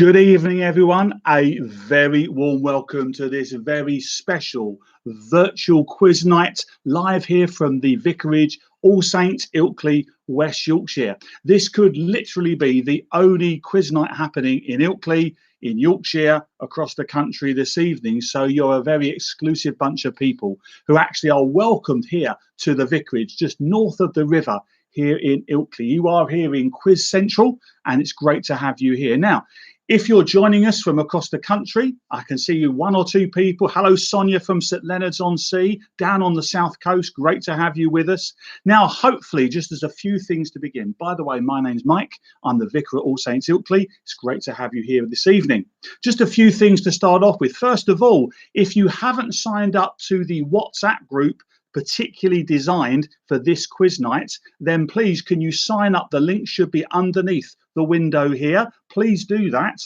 Good evening, everyone. A very warm welcome to this very special virtual quiz night live here from the Vicarage, All Saints, Ilkley, West Yorkshire. This could literally be the only quiz night happening in Ilkley, in Yorkshire, across the country this evening. So you're a very exclusive bunch of people who actually are welcomed here to the Vicarage, just north of the river here in Ilkley. You are here in Quiz Central, and it's great to have you here. Now, if you're joining us from across the country, I can see you, one or two people. Hello, Sonia from St Leonard's on Sea, down on the south coast. Great to have you with us. Now, hopefully, just as a few things to begin. By the way, my name's Mike. I'm the Vicar at All Saints Ilkley. It's great to have you here this evening. Just a few things to start off with. First of all, if you haven't signed up to the WhatsApp group particularly designed for this quiz night, then please can you sign up? The link should be underneath the window here. Please do that.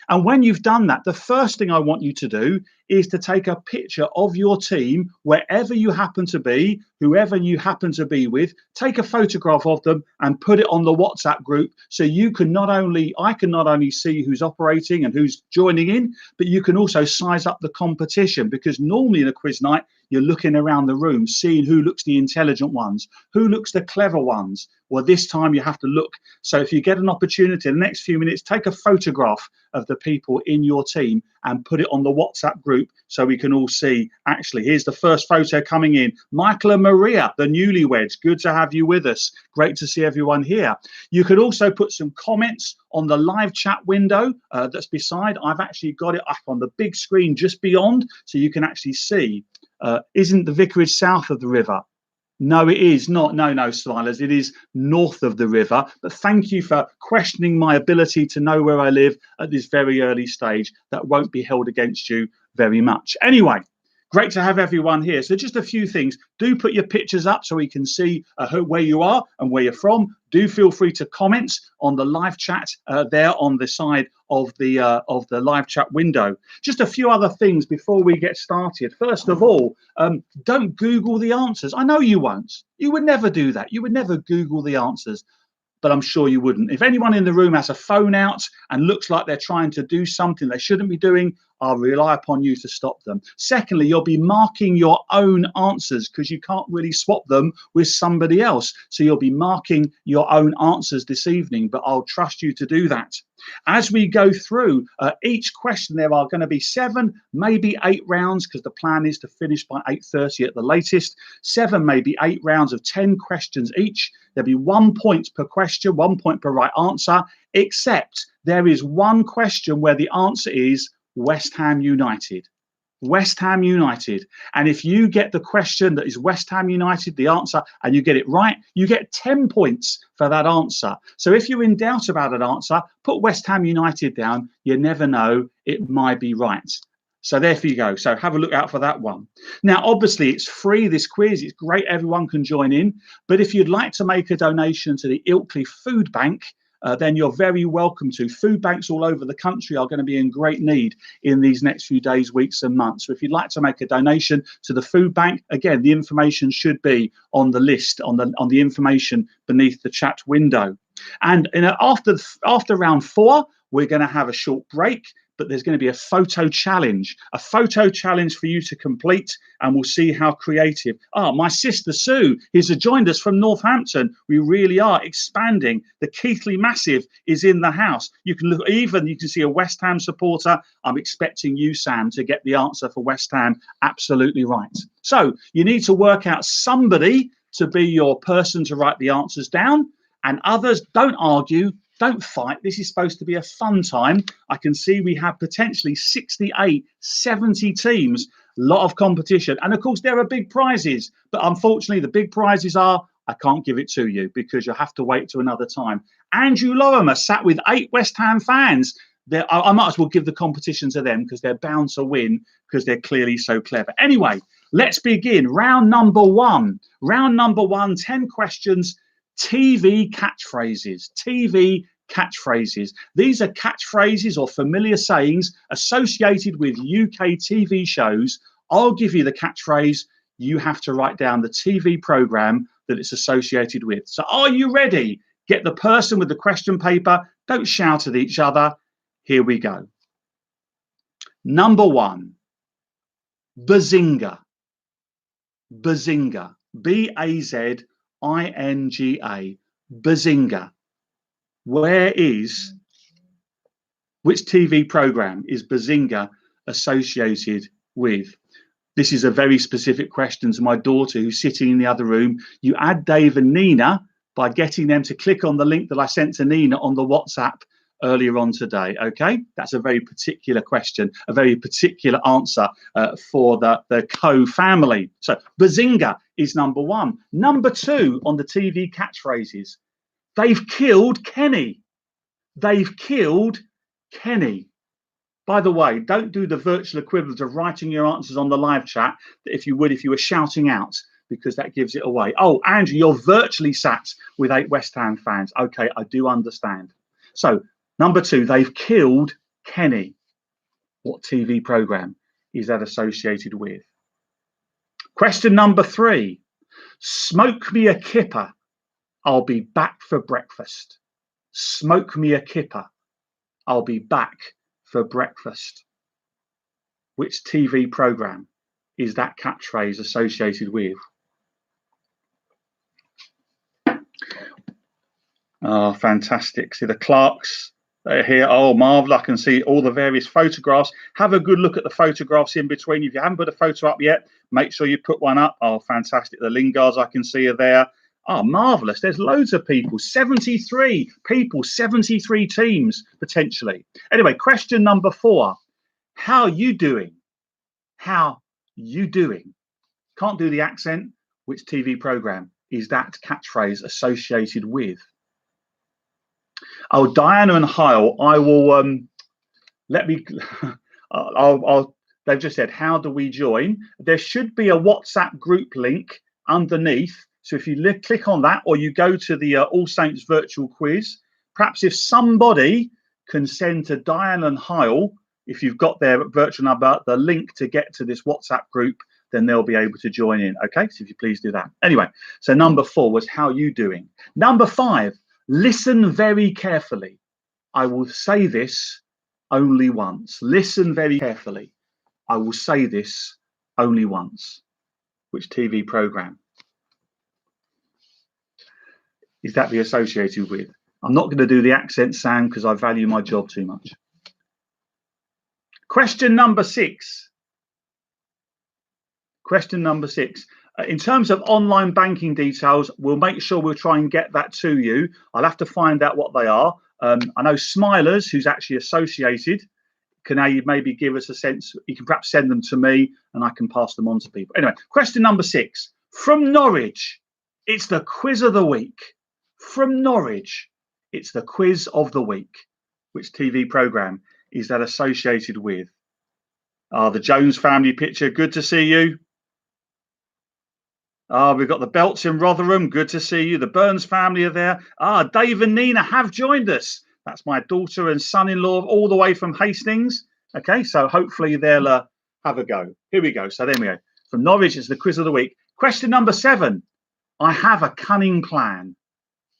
And when you've done that, the first thing I want you to do is to take a picture of your team, wherever you happen to be, whoever you happen to be with. Take a photograph of them and put it on the WhatsApp group, so you can I can not only see who's operating and who's joining in, but you can also size up the competition, because normally in a quiz night you're looking around the room seeing who looks the intelligent ones, who looks the clever ones. Well, this time you have to look. So if you get an opportunity in the next few minutes, take a photograph of the people in your team and put it on the WhatsApp group so we can all see. Actually, here's the first photo coming in. Michael and Maria, the newlyweds. Good to have you with us. Great to see everyone here. You could also put some comments on the live chat window that's beside. I've actually got it up on the big screen just beyond, so you can actually see. Isn't the Vicarage south of the river? No, it is not. No, Silas, it is north of the river. But thank you for questioning my ability to know where I live at this very early stage. That won't be held against you very much. Anyway, great to have everyone here. So just a few things. Do put your pictures up so we can see where you are and where you're from. Do feel free to comment on the live chat there on the side of the live chat window. Just a few other things before we get started. First of all, don't Google the answers. I know you won't. You would never do that. You would never Google the answers. But I'm sure you wouldn't. If anyone in the room has a phone out and looks like they're trying to do something they shouldn't be doing, I'll rely upon you to stop them. Secondly, you'll be marking your own answers, because you can't really swap them with somebody else. So you'll be marking your own answers this evening, but I'll trust you to do that. As we go through each question, there are going to be 7, maybe 8 rounds, because the plan is to finish by 8:30 at the latest. 7, maybe 8 rounds of 10 questions each. There'll be 1 point per question, 1 point per right answer, except there is one question where the answer is West Ham United. West Ham United. And if you get the question that is West Ham United, the answer, and you get it right, you get 10 points for that answer. So if you're in doubt about an answer, put West Ham United down. You never know, it might be right. So there you go. So have a look out for that one. Now, obviously, it's free, this quiz. It's great. Everyone can join in. But if you'd like to make a donation to the Ilkley Food Bank, then you're very welcome to. Food banks all over the country are going to be in great need in these next few days, weeks and months. So if you'd like to make a donation to the food bank, again, the information should be on the list, on the information beneath the chat window. And after round 4, we're going to have a short break, but there's going to be a photo challenge for you to complete, and we'll see how creative. My sister Sue has joined us from Northampton. We really are expanding. The Keithley Massive is in the house. You can see a West Ham supporter. I'm expecting you, Sam, to get the answer for West Ham absolutely right. So you need to work out somebody to be your person to write the answers down, and others, don't argue. Don't fight. This is supposed to be a fun time. I can see we have potentially 68, 70 teams, a lot of competition. And of course, there are big prizes. But unfortunately, the big prizes are, I can't give it to you because you'll have to wait to another time. Andrew Lorimer sat with 8 West Ham fans. I might as well give the competition to them because they're bound to win because they're clearly so clever. Anyway, let's begin. Round number 1. Round number 1, 10 questions. TV catchphrases. These are catchphrases or familiar sayings associated with UK TV shows. I'll give you the catchphrase. You have to write down the TV programme that it's associated with. So are you ready? Get the person with the question paper. Don't shout at each other. Here we go. Number 1, Bazinga. Bazinga. B-A-Z-I-N-G-A. Bazinga. Which TV program is Bazinga associated with? This is a very specific question to my daughter who's sitting in the other room. You add Dave and Nina by getting them to click on the link that I sent to Nina on the WhatsApp earlier on today. Okay, that's a very particular question, a very particular answer for the co-family. So Bazinga is number 1. Number 2 on the TV catchphrases. They've killed Kenny. They've killed Kenny. By the way, don't do the virtual equivalent of writing your answers on the live chat, if you were shouting out, because that gives it away. Oh, Andrew, you're virtually sat with 8 West Ham fans. Okay, I do understand. So, number 2, they've killed Kenny. What TV program is that associated with? Question number 3, smoke me a kipper. I'll be back for breakfast. Smoke me a kipper. I'll be back for breakfast. Which TV program is that catchphrase associated with? Oh, fantastic. See the Clarks here. Oh, marvelous. I can see all the various photographs. Have a good look at the photographs in between. If you haven't put a photo up yet, make sure you put one up. Oh, fantastic. The Lingards I can see are there. Oh, marvellous. There's loads of people. 73 people, 73 teams, potentially. Anyway, question number 4. How you doing? How you doing? Can't do the accent. Which TV programme is that catchphrase associated with? Oh, Diana and Hyle, I will, they've just said, how do we join? There should be a WhatsApp group link underneath. So if you click on that, or you go to the All Saints virtual quiz, perhaps if somebody can send to Diane and Hyle, if you've got their virtual number, the link to get to this WhatsApp group, then they'll be able to join in. Okay, so if you please do that. Anyway, so number 4 was how you doing. Number 5, listen very carefully. I will say this only once. Listen very carefully. I will say this only once. Which TV program is that be associated with? I'm not going to do the accent, Sam, because I value my job too much. Question number 6. Question number 6. In terms of online banking details, we'll make sure we'll try and get that to you. I'll have to find out what they are. I know Smilers, who's actually associated, can maybe give us a sense. You can perhaps send them to me and I can pass them on to people. Anyway, question number 6. From Norwich, it's the quiz of the week. From Norwich, it's the quiz of the week. Which TV programme is that associated with? The Jones family picture. Good to see you. We've got the Belts in Rotherham. Good to see you. The Burns family are there. Dave and Nina have joined us. That's my daughter and son-in-law all the way from Hastings. Okay, so hopefully they'll have a go. Here we go. So there we go. From Norwich, it's the quiz of the week. Question number 7. I have a cunning plan.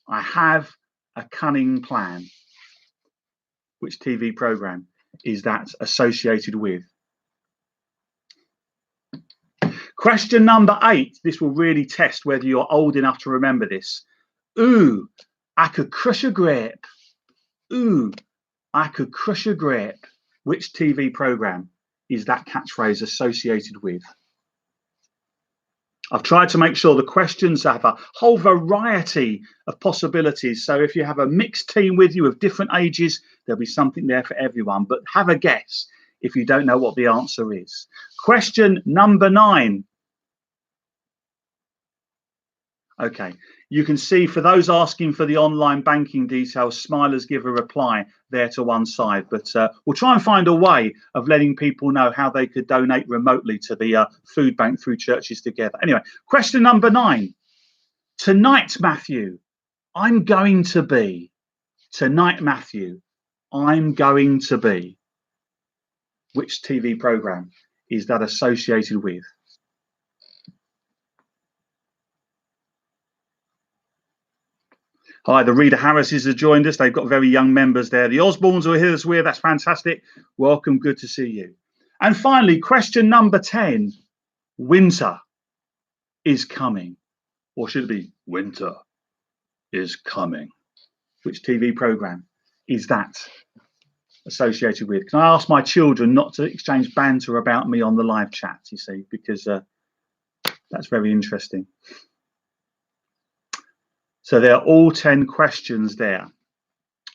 I have a cunning plan. Which TV programme is that associated with? Question number 8. This will really test whether you're old enough to remember this. Ooh, I could crush a grape. Ooh, I could crush a grape. Which TV programme is that catchphrase associated with? I've tried to make sure the questions have a whole variety of possibilities. So if you have a mixed team with you of different ages, there'll be something there for everyone. But have a guess if you don't know what the answer is. Question number 9. Okay, you can see for those asking for the online banking details, Smilers give a reply there to one side. But we'll try and find a way of letting people know how they could donate remotely to the food bank through Churches Together. Anyway, question number 9. Tonight, Matthew, I'm going to be. Tonight, Matthew, I'm going to be. Which TV programme is that associated with? Hi, the Reader Harrises have joined us. They've got very young members there. The Osborns are here this week. That's fantastic. Welcome. Good to see you. And finally, question number 10. Winter is coming. Or should it be winter is coming? Which TV programme is that associated with? Can I ask my children not to exchange banter about me on the live chat, you see, because that's very interesting. So there are all 10 questions there.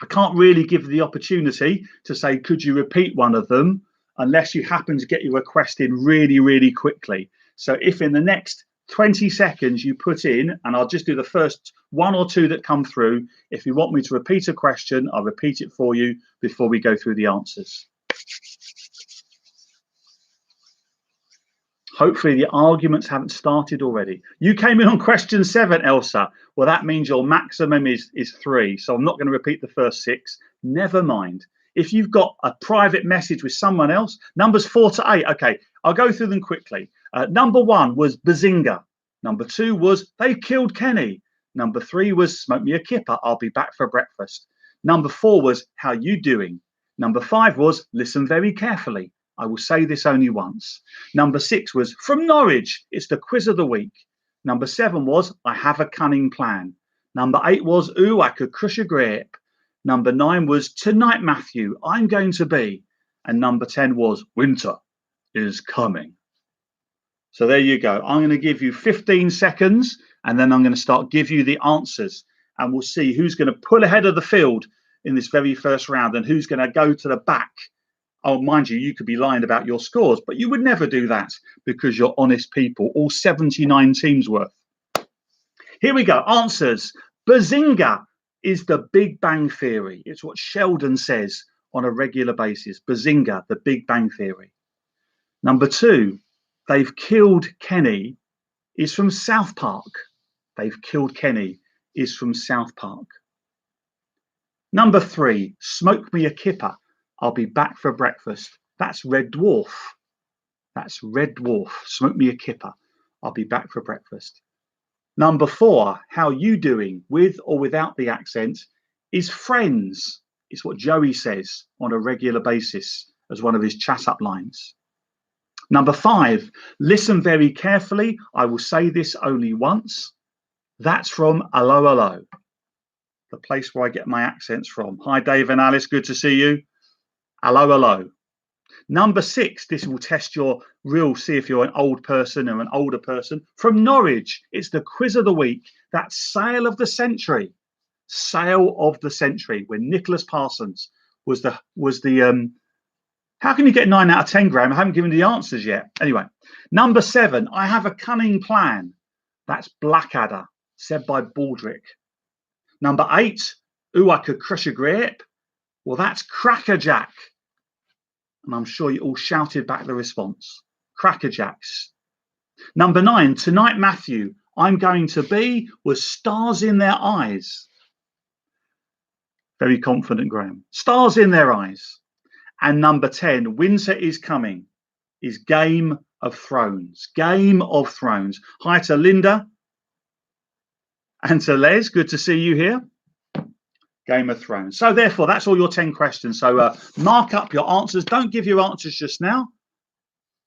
I can't really give the opportunity to say, could you repeat one of them, unless you happen to get your request in really, really quickly. So if in the next 20 seconds you put in, and I'll just do the first one or two that come through. If you want me to repeat a question, I'll repeat it for you before we go through the answers. Hopefully the arguments haven't started already. You came in on question 7, Elsa. Well, that means your maximum is 3. So I'm not going to repeat the first 6. Never mind. If you've got a private message with someone else, numbers 4 to 8. Okay, I'll go through them quickly. Number 1 was Bazinga. Number 2 was They Killed Kenny. Number 3 was Smoke Me a Kipper. I'll be back for breakfast. Number 4 was How You Doing? Number 5 was Listen Very Carefully. I will say this only once. Number 6 was From Norwich. It's the quiz of the week. Number 7 was I Have a Cunning Plan. Number 8 was Ooh, I Could Crush a Grape. Number 9 was Tonight, Matthew, I'm Going to Be. And number 10 was Winter is Coming. So there you go. I'm going to give you 15 seconds and then I'm going to give you the answers. And we'll see who's going to pull ahead of the field in this very first round and who's going to go to the back. Oh, mind you, you could be lying about your scores, but you would never do that because you're honest people, all 79 teams worth. Here we go. Answers. Bazinga is the Big Bang Theory. It's what Sheldon says on a regular basis. Bazinga, the Big Bang Theory. Number 2, They've Killed Kenny is from South Park. They've Killed Kenny is from South Park. Number 3, Smoke Me a Kipper. I'll Be Back for Breakfast. That's Red Dwarf. That's Red Dwarf. Smoke Me a Kipper. I'll Be Back for Breakfast. Number 4, How You Doing? With or without the accent is Friends. It's what Joey says on a regular basis as one of his chat up lines. Number 5, Listen Very Carefully. I will say this only once. That's from Hello Hello, the place where I get my accents from. Hi, Dave and Alice. Good to see you. Hello, hello. Number 6, this will test your see if you're an old person or an older person. From Norwich, it's the quiz of the week. That's Sale of the Century. Sale of the Century, when Nicholas Parsons was the how can you get 9 out of 10, Graham? I haven't given the answers yet. Anyway, number 7, I Have a Cunning Plan. That's Blackadder, said by Baldrick. Number 8, Ooh, I Could Crush a Grape. Well, that's Crackerjack. And I'm sure you all shouted back the response. Crackerjacks. Number 9, Tonight, Matthew, I'm Going to Be was Stars in Their Eyes. Very confident, Graham. Stars in Their Eyes. And number 10, Winter is Coming, is Game of Thrones. Game of Thrones. Hi to Linda and to Les. Good to see you here. Game of Thrones. So therefore, that's all your 10 questions. So mark up your answers. Don't give your answers just now.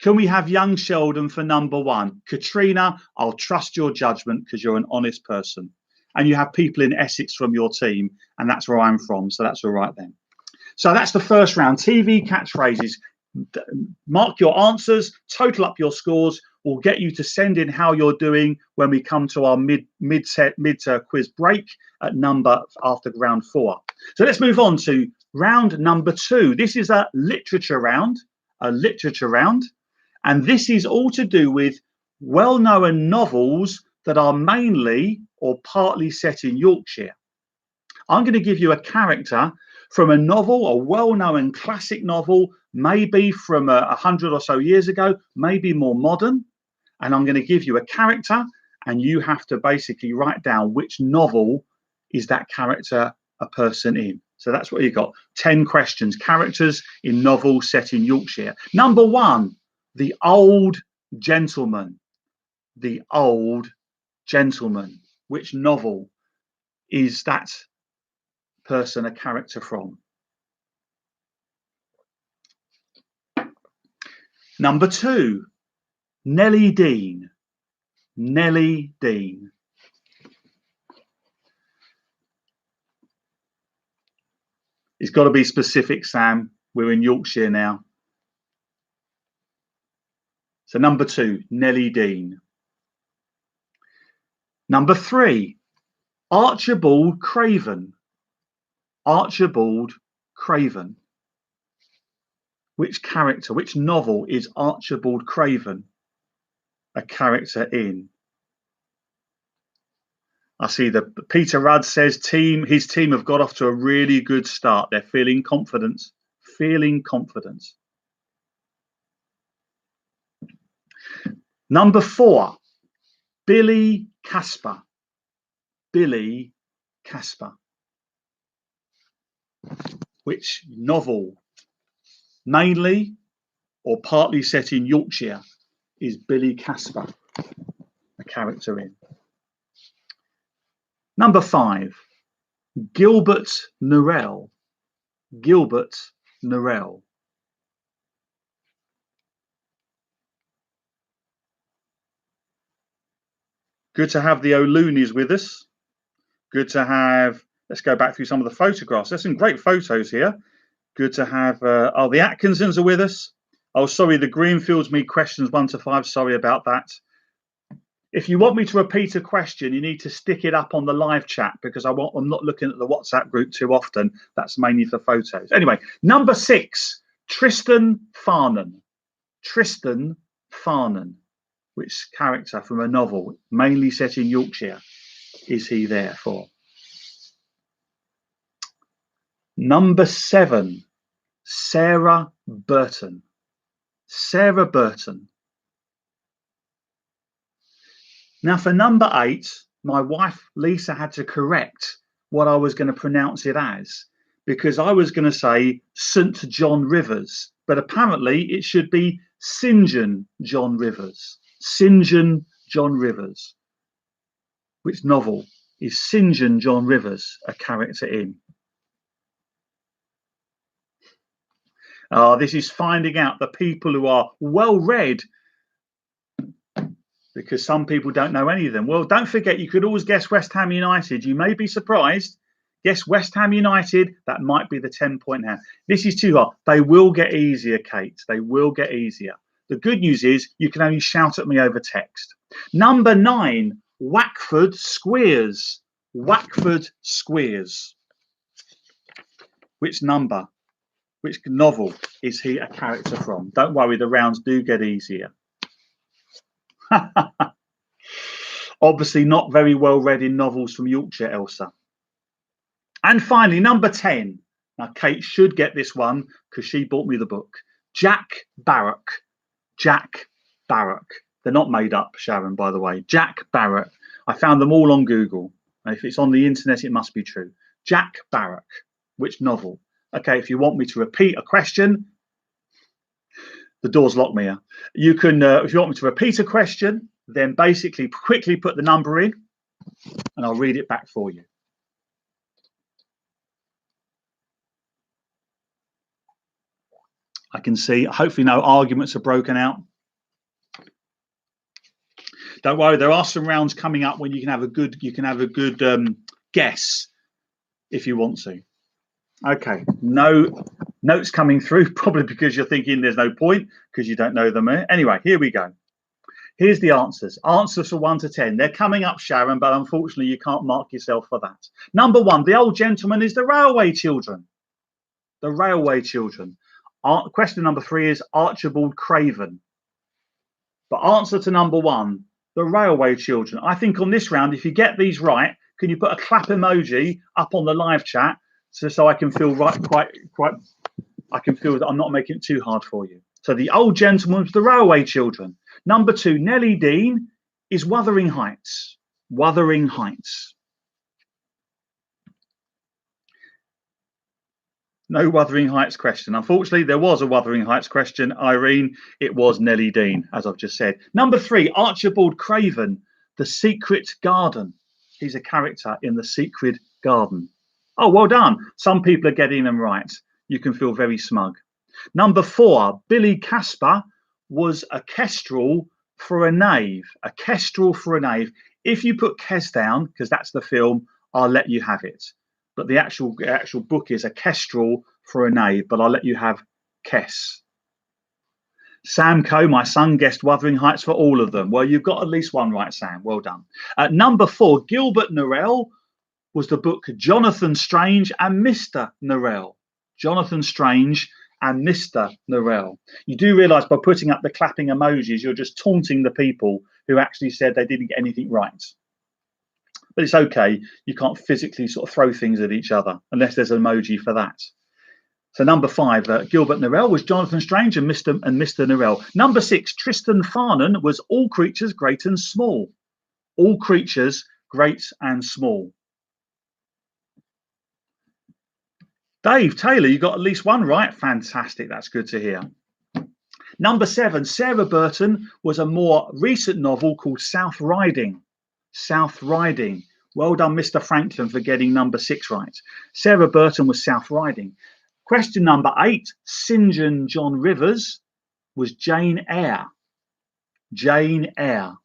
Can we have young Sheldon for number 1? Katrina, I'll trust your judgment because you're an honest person. And you have people in Essex from your team, and that's where I'm from. So that's all right then. So that's the first round. TV catchphrases. Mark your answers, total up your scores. We'll get you to send in how you're doing when we come to our mid quiz break at after round 4. So let's move on to round number 2. This is a literature round, and this is all to do with well-known novels that are mainly or partly set in Yorkshire. I'm going to give you a character from a novel, a well-known classic novel, maybe from 100 or so years ago, maybe more modern. And I'm going to give you a character, and you have to basically write down which novel is that character a person in. So that's what you got. 10 questions, characters in novels set in Yorkshire. Number 1, The Old Gentleman. The Old Gentleman. Which novel is that person a character from? Number 2, Nellie Dean. Nellie Dean. It's got to be specific, Sam. We're in Yorkshire now. So number 2, Nellie Dean. Number 3, Archibald Craven. Archibald Craven. Which character, which novel is Archibald Craven a character in? I see that Peter Rudd says his team have got off to a really good start. They're feeling confident. Feeling confident. Number 4, Billy Casper. Billy Casper. Which novel, mainly or partly set in Yorkshire, is Billy Casper a character in? Number 5, Gilbert Norell. Gilbert Norell. Good to have the O'Loonies with us. Good to have, let's go back through some of the photographs. There's some great photos here. Good to have, oh, the Atkinsons are with us. Oh, sorry, the Greenfields me questions 1 to 5. Sorry about that. If you want me to repeat a question, you need to stick it up on the live chat, because I'm not looking at the WhatsApp group too often. That's mainly for photos. Anyway, number 6, Tristan Farnan. Tristan Farnan. Which character from a novel, mainly set in Yorkshire, is he there for? Number 7, Sarah Burton. Sarah Burton. Now for number 8, my wife Lisa had to correct what I was going to pronounce it as, because I was going to say St John Rivers, but apparently it should be St John Rivers. St John Rivers. Which novel is St John Rivers a character in? This is finding out the people who are well read, because some people don't know any of them. Well, don't forget, you could always guess West Ham United. You may be surprised. Guess West Ham United. That might be the 10-point hand. This is too hard. They will get easier, Kate. They will get easier. The good news is you can only shout at me over text. Number 9, Wackford Squeers. Wackford Squeers. Which number, which novel is he a character from? Don't worry, the rounds do get easier. Obviously not very well read in novels from Yorkshire, Elsa. And finally, number 10. Now, Kate should get this one because she bought me the book. Jack Barak. Jack Barak. They're not made up, Sharon, by the way. Jack Barak. I found them all on Google. And if it's on the internet, it must be true. Jack Barak. Which novel? Okay, if you want me to repeat a question, the door's locked, Mia. You can, if you want me to repeat a question, then basically quickly put the number in and I'll read it back for you. I can see, hopefully no arguments are broken out. Don't worry, there are some rounds coming up when you can have a good, guess if you want to. Okay, no notes coming through, probably because you're thinking there's no point because you don't know them. Anyway, here we go. Here's the answers. Answers for 1 to 10. They're coming up, Sharon, but unfortunately you can't mark yourself for that. Number 1, the old gentleman is the Railway Children. The Railway Children. Question number 3 is Archibald Craven. But answer to number 1, the Railway Children. I think on this round, if you get these right, can you put a clap emoji up on the live chat so I can feel I can feel that I'm not making it too hard for you. So the old gentleman was the Railway Children. Number 2, Nellie Dean is Wuthering Heights. Wuthering Heights. No Wuthering Heights question. Unfortunately, there was a Wuthering Heights question, Irene. It was Nellie Dean, as I've just said. Number 3, Archibald Craven, The Secret Garden. He's a character in The Secret Garden. Oh, well done. Some people are getting them right. You can feel very smug. Number 4, Billy Casper was a kestrel for a knave. A kestrel for a knave. If you put Kes down, because that's the film, I'll let you have it. But the actual book is a kestrel for a knave, but I'll let you have Kes. Sam Coe, my son, guessed Wuthering Heights for all of them. Well, you've got at least one right, Sam. Well done. Number 4, Gilbert Norell was the book Jonathan Strange and Mr. Norell. Jonathan Strange and Mr. Norell. You do realise by putting up the clapping emojis, you're just taunting the people who actually said they didn't get anything right. But it's okay. You can't physically sort of throw things at each other unless there's an emoji for that. So number 5, Gilbert Norell was Jonathan Strange and Mr. Norell. Number 6, Tristan Farnon was All Creatures Great and Small. All Creatures Great and Small. Dave Taylor, you got at least one right. Fantastic. That's good to hear. Number 7, Sarah Burton was a more recent novel called South Riding. South Riding. Well done, Mr. Franklin, for getting number 6 right. Sarah Burton was South Riding. Question number 8, St. John Rivers was Jane Eyre. Jane Eyre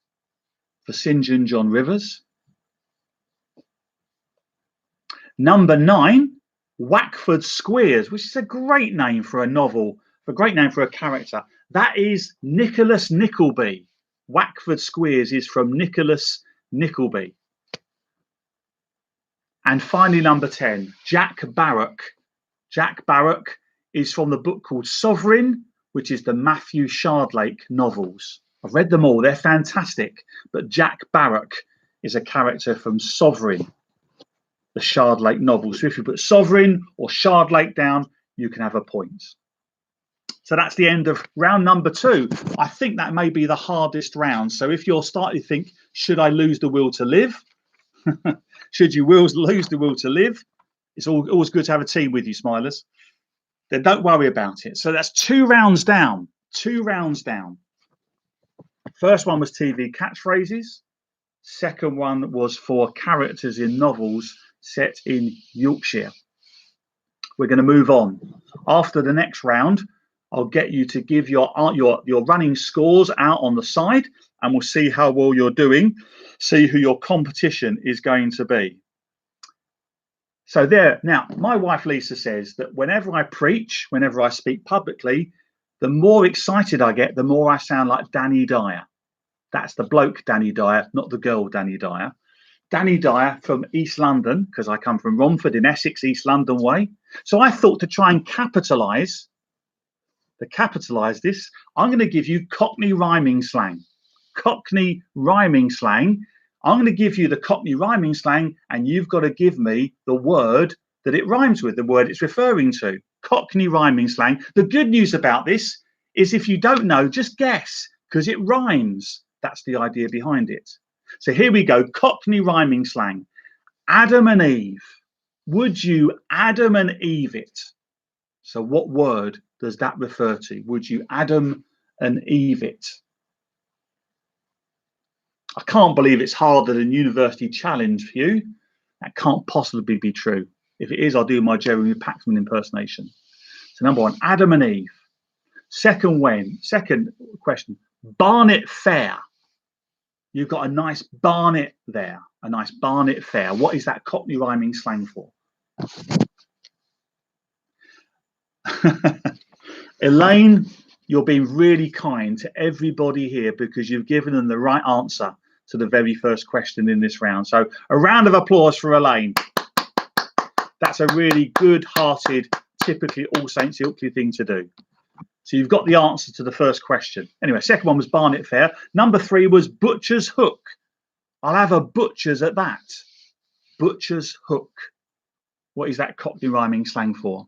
for St. John Rivers. Number 9, Wackford Squeers, which is a great name for a novel, a great name for a character. That is Nicholas Nickleby. Wackford Squeers is from Nicholas Nickleby. And finally, number 10, Jack Barak. Jack Barak is from the book called Sovereign, which is the Matthew Shardlake novels. I've read them all. They're fantastic. But Jack Barak is a character from Sovereign, the Shardlake novel. So if you put Sovereign or Shardlake down, you can have a point. So that's the end of round number 2. I think that may be the hardest round. So if you're starting to think, should I lose the will to live? Should you lose the will to live? It's always good to have a team with you, Smilers. Then don't worry about it. So that's 2 rounds down. 2 rounds down. First one was TV catchphrases. Second one was for characters in novels set in Yorkshire. We're going to move on. After the next round, I'll get you to give your running scores out on the side, and we'll see how well you're doing, see who your competition is going to be. So there, now, my wife Lisa says that whenever I preach, whenever I speak publicly, the more excited I get, the more I sound like Danny Dyer. That's the bloke Danny Dyer, not the girl Danny Dyer. Danny Dyer from East London, because I come from Romford in Essex, East London way. So I thought to try and capitalise this, I'm going to give you Cockney rhyming slang. Cockney rhyming slang. I'm going to give you the Cockney rhyming slang, and you've got to give me the word that it rhymes with, the word it's referring to. Cockney rhyming slang. The good news about this is if you don't know, just guess, because it rhymes. That's the idea behind it. So here we go. Cockney rhyming slang. Adam and Eve. Would you Adam and Eve it? So what word does that refer to? Would you Adam and Eve it? I can't believe it's harder than University Challenge for you. That can't possibly be true. If it is, I'll do my Jeremy Paxman impersonation. So number 1, Adam and Eve. Second question, Barnet Fair. You've got a nice barnet there, a nice barnet fair. What is that Cockney rhyming slang for? Elaine, you're being really kind to everybody here because you've given them the right answer to the very first question in this round. So a round of applause for Elaine. That's a really good-hearted, typically All Saints Ilkley thing to do. So you've got the answer to the first question. Anyway, second one was Barnet Fair. Number 3 was Butcher's Hook. I'll have a butcher's at that. Butcher's Hook. What is that Cockney rhyming slang for?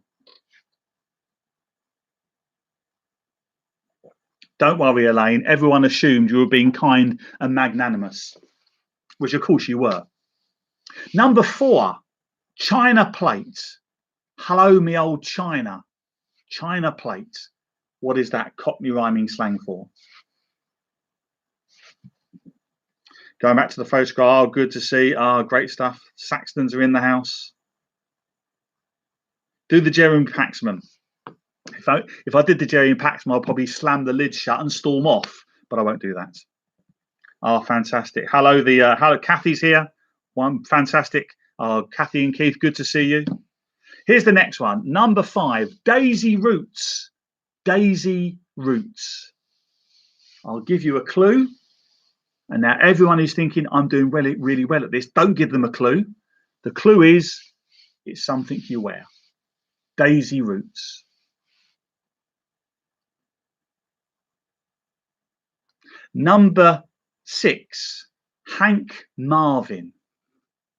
Don't worry, Elaine. Everyone assumed you were being kind and magnanimous, which of course you were. Number 4, China plate. Hello, me old China. China plate. What is that Cockney rhyming slang for? Going back to the photograph. Oh, good to see. Ah, great stuff. Saxtons are in the house. Do the Jeremy Paxman. If I did the Jeremy Paxman, I'll probably slam the lid shut and storm off, but I won't do that. Oh, fantastic. Hello, hello, Kathy's here. One fantastic. Oh, Kathy and Keith, good to see you. Here's the next one. Number 5, Daisy Roots. Daisy Roots. I'll give you a clue. And now everyone who's thinking, I'm doing really well at this, don't give them a clue. The clue is, it's something you wear. Daisy Roots. Number 6, Hank Marvin.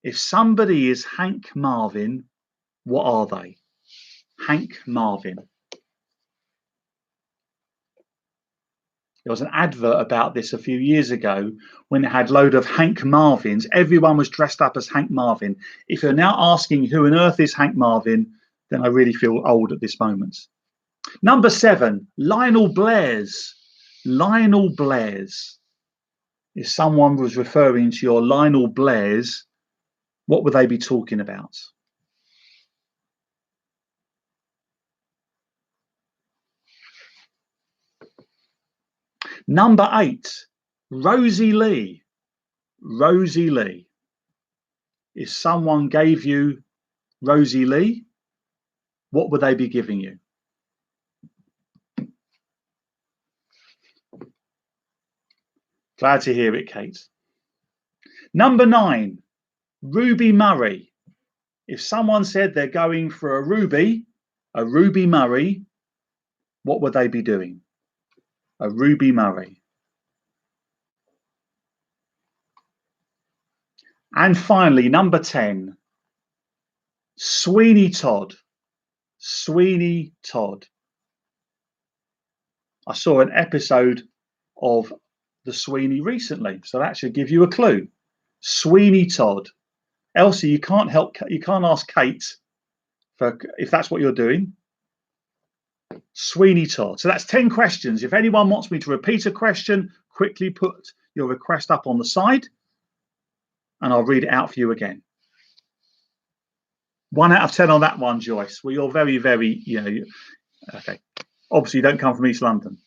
If somebody is Hank Marvin, what are they? Hank Marvin. There was an advert about this a few years ago when it had a load of Hank Marvins. Everyone was dressed up as Hank Marvin. If you're now asking who on earth is Hank Marvin, then I really feel old at this moment. Number 7, Lionel Blair's. Lionel Blair's. If someone was referring to your Lionel Blair's, what would they be talking about? Number 8, Rosie Lee. Rosie Lee. If someone gave you Rosie Lee, what would they be giving you? Glad to hear it, Kate. Number 9, Ruby Murray. If someone said they're going for a Ruby Murray, what would they be doing? A Ruby Murray. And finally, number 10, Sweeney Todd. Sweeney Todd. I saw an episode of the Sweeney recently, so that should give you a clue. Sweeney Todd. Elsie, you can't ask Kate if that's what you're doing. Sweeney Todd. So that's 10 questions. If anyone wants me to repeat a question, quickly put your request up on the side and I'll read it out for you again. 1 out of 10 on that one, Joyce. Well, you're very, okay. Obviously, you don't come from East London.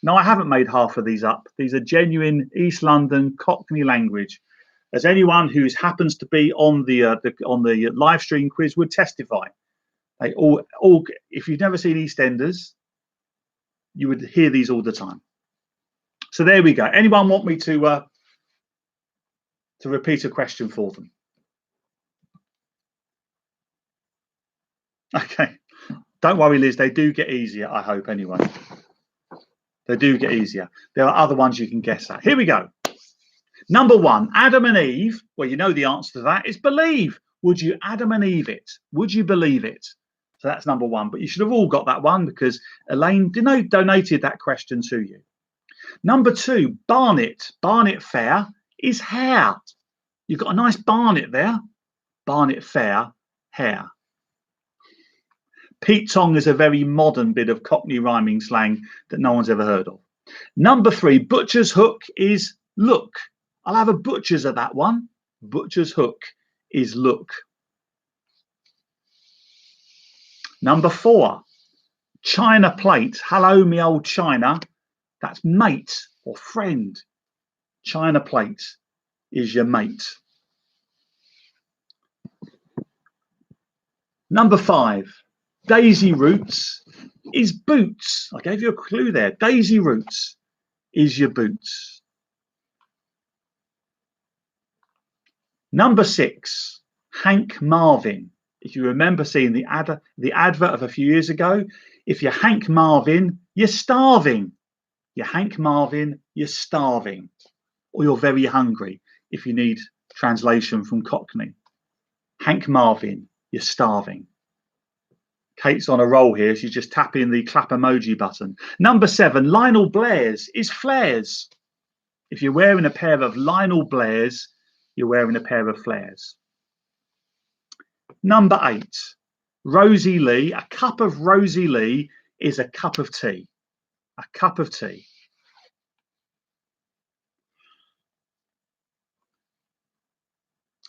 No, I haven't made half of these up. These are genuine East London Cockney language. As anyone who happens to be on the live stream quiz would testify. They all, if you've never seen EastEnders, you would hear these all the time. So there we go. Anyone want me to repeat a question for them? Okay. Don't worry, Liz. They do get easier, I hope, anyway. They do get easier. There are other ones you can guess at. Here we go. Number 1, Adam and Eve. Well, you know the answer to that is believe. Would you Adam and Eve it? Would you believe it? So that's number 1. But you should have all got that one because Elaine donated that question to you. Number 2, Barnet. Barnet Fair is hair. You've got a nice barnet there. Barnet Fair, hair. Pete Tong is a very modern bit of Cockney rhyming slang that no one's ever heard of. Number 3, butcher's hook is look. I'll have a butcher's at that one. Butcher's hook is look. Number 4, China plate. Hello, me old China. That's mate or friend. China plate is your mate. Number 5, Daisy Roots is boots. I gave you a clue there. Daisy Roots is your boots. Number 6, Hank Marvin. If you remember seeing the advert of a few years ago, if you're Hank Marvin, you're starving. You're Hank Marvin, you're starving. Or you're very hungry, if you need translation from Cockney. Hank Marvin, you're starving. Kate's on a roll here. She's just tapping the clap emoji button. Number 7, Lionel Blair's is flares. If you're wearing a pair of Lionel Blair's, you're wearing a pair of flares. Number 8, Rosie Lee. A cup of Rosie Lee is a cup of tea. A cup of tea.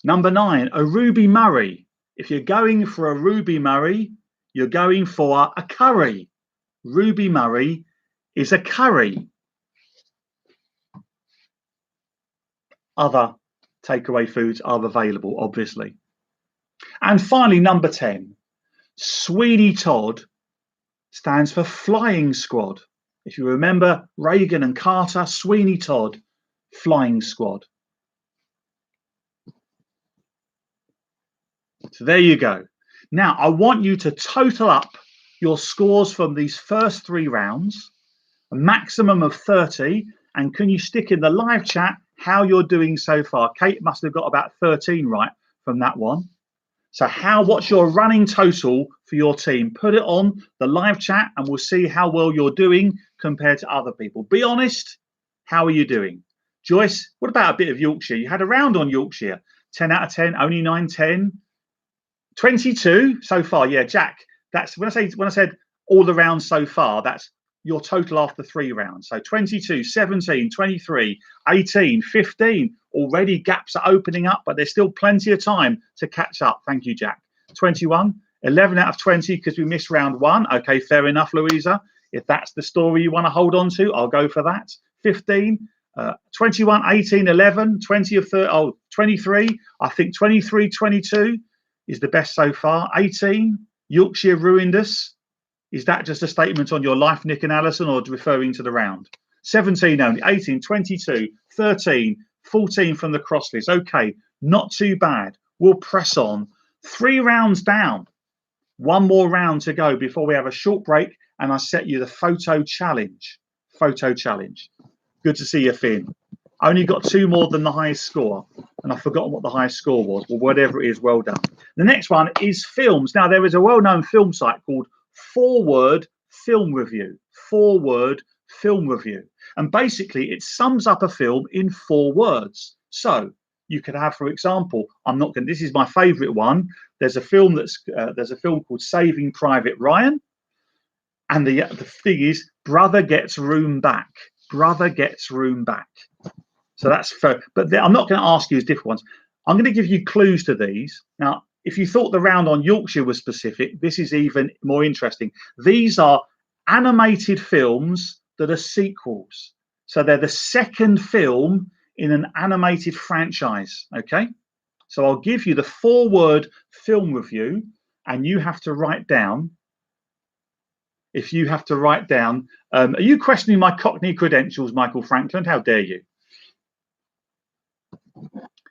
Number 9, a Ruby Murray. If you're going for a Ruby Murray, you're going for a curry. Ruby Murray is a curry. Other takeaway foods are available, obviously. And finally, number 10, Sweeney Todd stands for Flying Squad. If you remember Reagan and Carter, Sweeney Todd, Flying Squad. So there you go. Now, I want you to total up your scores from these first 3 rounds, a maximum of 30. And can you stick in the live chat how you're doing so far? Kate must have got about 13 right from that one. So what's your running total for your team? Put it on the live chat and we'll see how well you're doing compared to other people. Be honest. How are you doing? Joyce, what about a bit of Yorkshire? You had a round on Yorkshire. 10 out of 10, only 9, 10. 22 so far. Yeah, Jack, that's when I said all the rounds so far, that's your total after 3 rounds. So 22, 17, 23, 18, 15. Already gaps are opening up, but there's still plenty of time to catch up. Thank you, Jack. 21, 11 out of 20 because we missed round 1. Okay, fair enough, Louisa. If that's the story you want to hold on to, I'll go for that. 15, 21, 18, 11, 20 of 30, 23. I think 23, 22 is the best so far. 18, Yorkshire ruined us. Is that just a statement on your life, Nick and Alison, or referring to the round? 17 only, 18, 22, 13, 14 from the Crosleys. Okay, not too bad. We'll press on. 3 rounds down. 1 more round to go before we have a short break and I set you the photo challenge. Photo challenge. Good to see you, Finn. I only got 2 more than the highest score, and I've forgotten what the highest score was. Well, whatever it is, well done. The next one is films. Now, there is a well-known film site called 4-Word Film Review. 4-Word Film Review. And basically, it sums up a film in 4 words. So you could have, for example, this is my favorite one. There's a film called Saving Private Ryan. And the thing is, brother gets room back. Brother gets room back. So that's fair. But I'm not going to ask you as different ones. I'm going to give you clues to these. Now, if you thought the round on Yorkshire was specific, this is even more interesting. These are animated films that are sequels. So they're the second film in an animated franchise. Okay. So I'll give you the 4-word film review and you have to write down. If you have to write down, are you questioning my Cockney credentials, Michael Franklin? How dare you?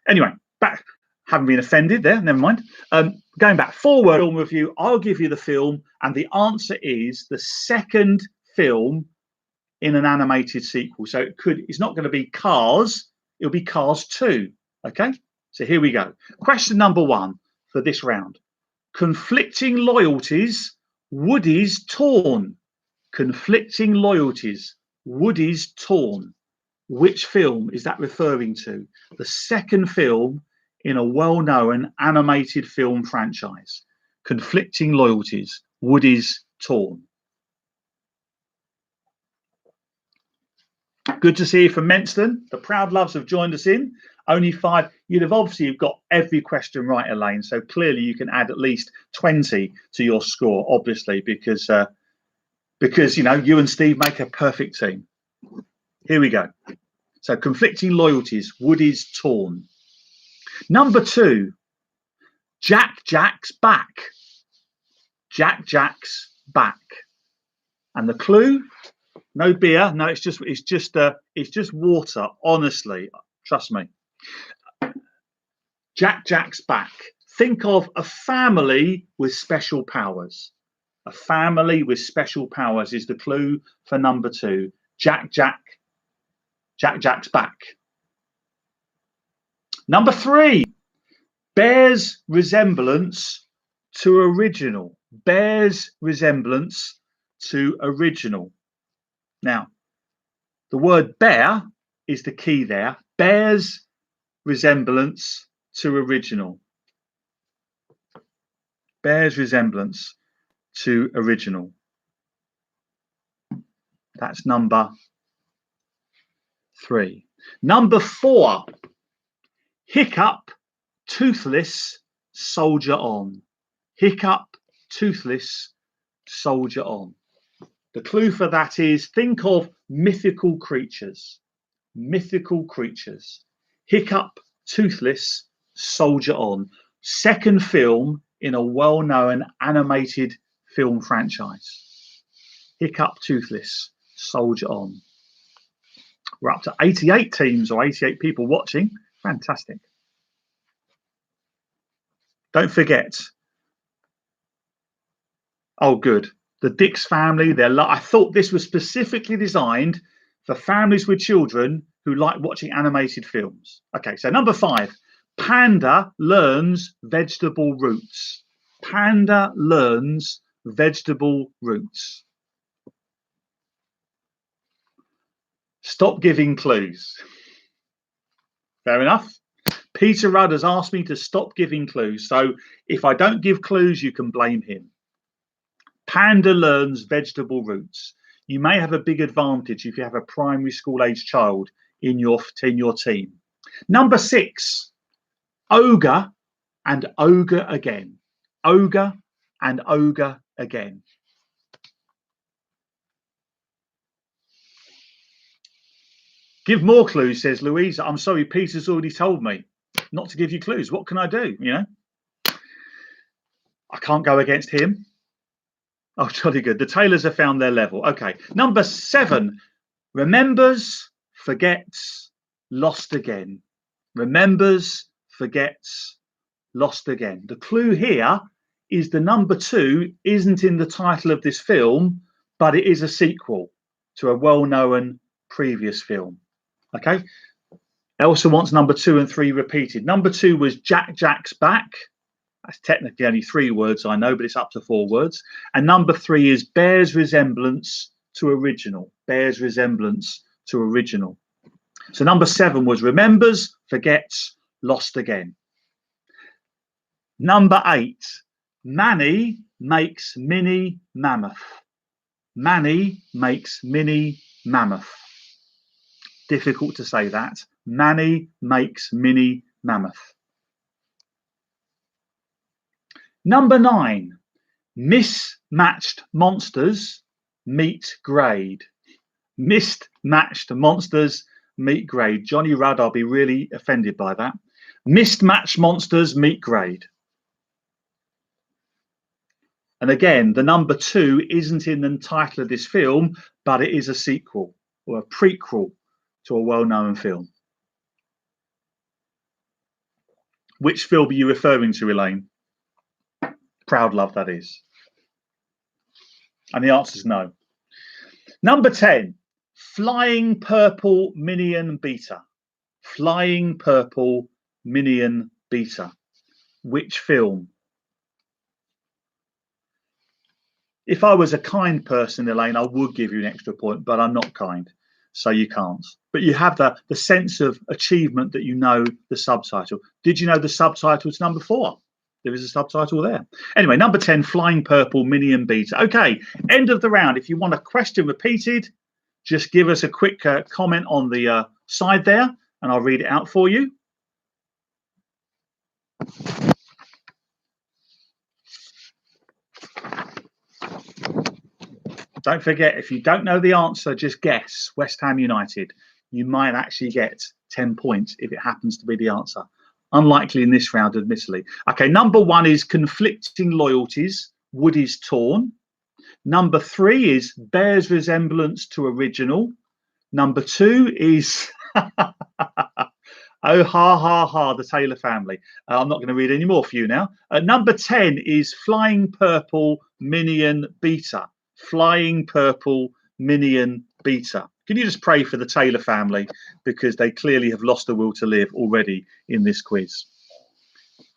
Anyway, back, haven't been offended there, never mind. Going back, 4-word film review, I'll give you the film, and the answer is the second film in an animated sequel. So it's not going to be Cars, it'll be Cars 2. Okay, so here we go. Question number 1 for this round. Conflicting loyalties, Woody's torn. Conflicting loyalties, Woody's torn. Which film is that referring to? The second film in a well-known animated film franchise. Conflicting loyalties, Woody's torn. Good to see you from Menston. The Proud Loves have joined us in. Only 5. You'd have obviously got every question right, Elaine. So clearly you can add at least 20 to your score, obviously, because you know you and Steve make a perfect team. Here we go. So conflicting loyalties, Woody's torn. Number 2, Jack's back. Jack's back. And the clue, no beer, no, it's just water. Honestly, trust me. Jack's back. Think of a family with special powers. A family with special powers is the clue for number 2. Jack's back. Number 3, bears resemblance to original. Bears resemblance to original. Now, the word bear is the key there. Bears resemblance to original. Bears resemblance to original. That's number 3. Number 4, hiccup toothless, soldier on. Hiccup, toothless, soldier on. The clue for that is think of mythical creatures. Mythical creatures. Hiccup, toothless, soldier on. Second film in a well-known animated film franchise. Hiccup, toothless, soldier on. We're up to 88 teams or 88 people watching. Fantastic. Don't forget. Oh, good. The Dix family. I thought this was specifically designed for families with children who like watching animated films. Okay, so number 5. Panda learns vegetable roots. Panda learns vegetable roots. Stop giving clues. Fair enough. Peter Rudd has asked me to stop giving clues. So if I don't give clues, you can blame him. Panda learns vegetable roots. You may have a big advantage if you have a primary school age child in your team. Number 6, ogre and ogre again. Ogre and ogre again. Give more clues, says Louise. I'm sorry, Peter's already told me not to give you clues. What can I do? You know, I can't go against him. Oh, jolly good. The Taylors have found their level. Okay. Number 7, remembers, forgets, lost again. Remembers, forgets, lost again. The clue here is the number 2 isn't in the title of this film, but it is a sequel to a well-known previous film. Okay. Elsa wants number 2 and 3 repeated. Number 2 was Jack's back. That's technically only 3 words, I know, but it's up to 4 words. And number 3 is bears resemblance to original. Bears resemblance to original. So number 7 was remembers, forgets, lost again. Number 8, Manny makes mini mammoth. Manny makes mini mammoth. Difficult to say that. Manny makes mini mammoth. Number 9, mismatched monsters meet grade. Mismatched monsters meet grade. Johnny Rudd, I'll be really offended by that. Mismatched monsters meet grade. And again, the number 2 isn't in the title of this film, but it is a sequel or a prequel to a well-known film. Which film are you referring to, Elaine? Proud Love, that is. And the answer is no. Number 10, Flying Purple Minion Beta. Flying Purple Minion Beta. Which film? If I was a kind person, Elaine, I would give you an extra point, but I'm not kind, so you can't. But you have the sense of achievement that you know the subtitle. Did you know the subtitle is number 4? There is a subtitle there. Anyway, number 10, Flying Purple Minion Beta. Okay, end of the round. If you want a question repeated, just give us a quick comment on the side there, and I'll read it out for you. Don't forget, if you don't know the answer, just guess West Ham United. You might actually get 10 points if it happens to be the answer. Unlikely in this round, admittedly. Okay, number 1 is conflicting loyalties. Wood is torn. Number 3 is bears resemblance to original. Number 2 is oh, ha, ha, ha, the Taylor family. I'm not going to read any more for you now. Number 10 is Flying Purple Minion Beta. Flying Purple Minion Beta. Can you just pray for the Taylor family, because they clearly have lost the will to live already in this quiz.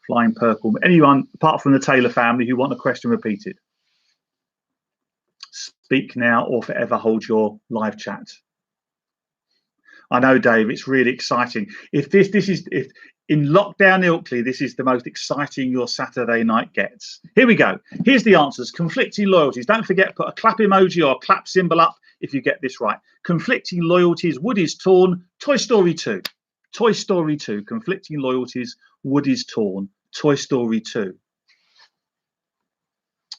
Flying Purple. Anyone apart from the Taylor family who want a question repeated? Speak now or forever hold your live chat. I know, Dave, it's really exciting. If in lockdown Ilkley, this is the most exciting your Saturday night gets. Here we go. Here's the answers. Conflicting loyalties. Don't forget, put a clap emoji or a clap symbol up if you get this right. Conflicting loyalties. Wood is torn. Toy Story 2. Toy Story 2. Conflicting loyalties. wood is torn. Toy Story 2.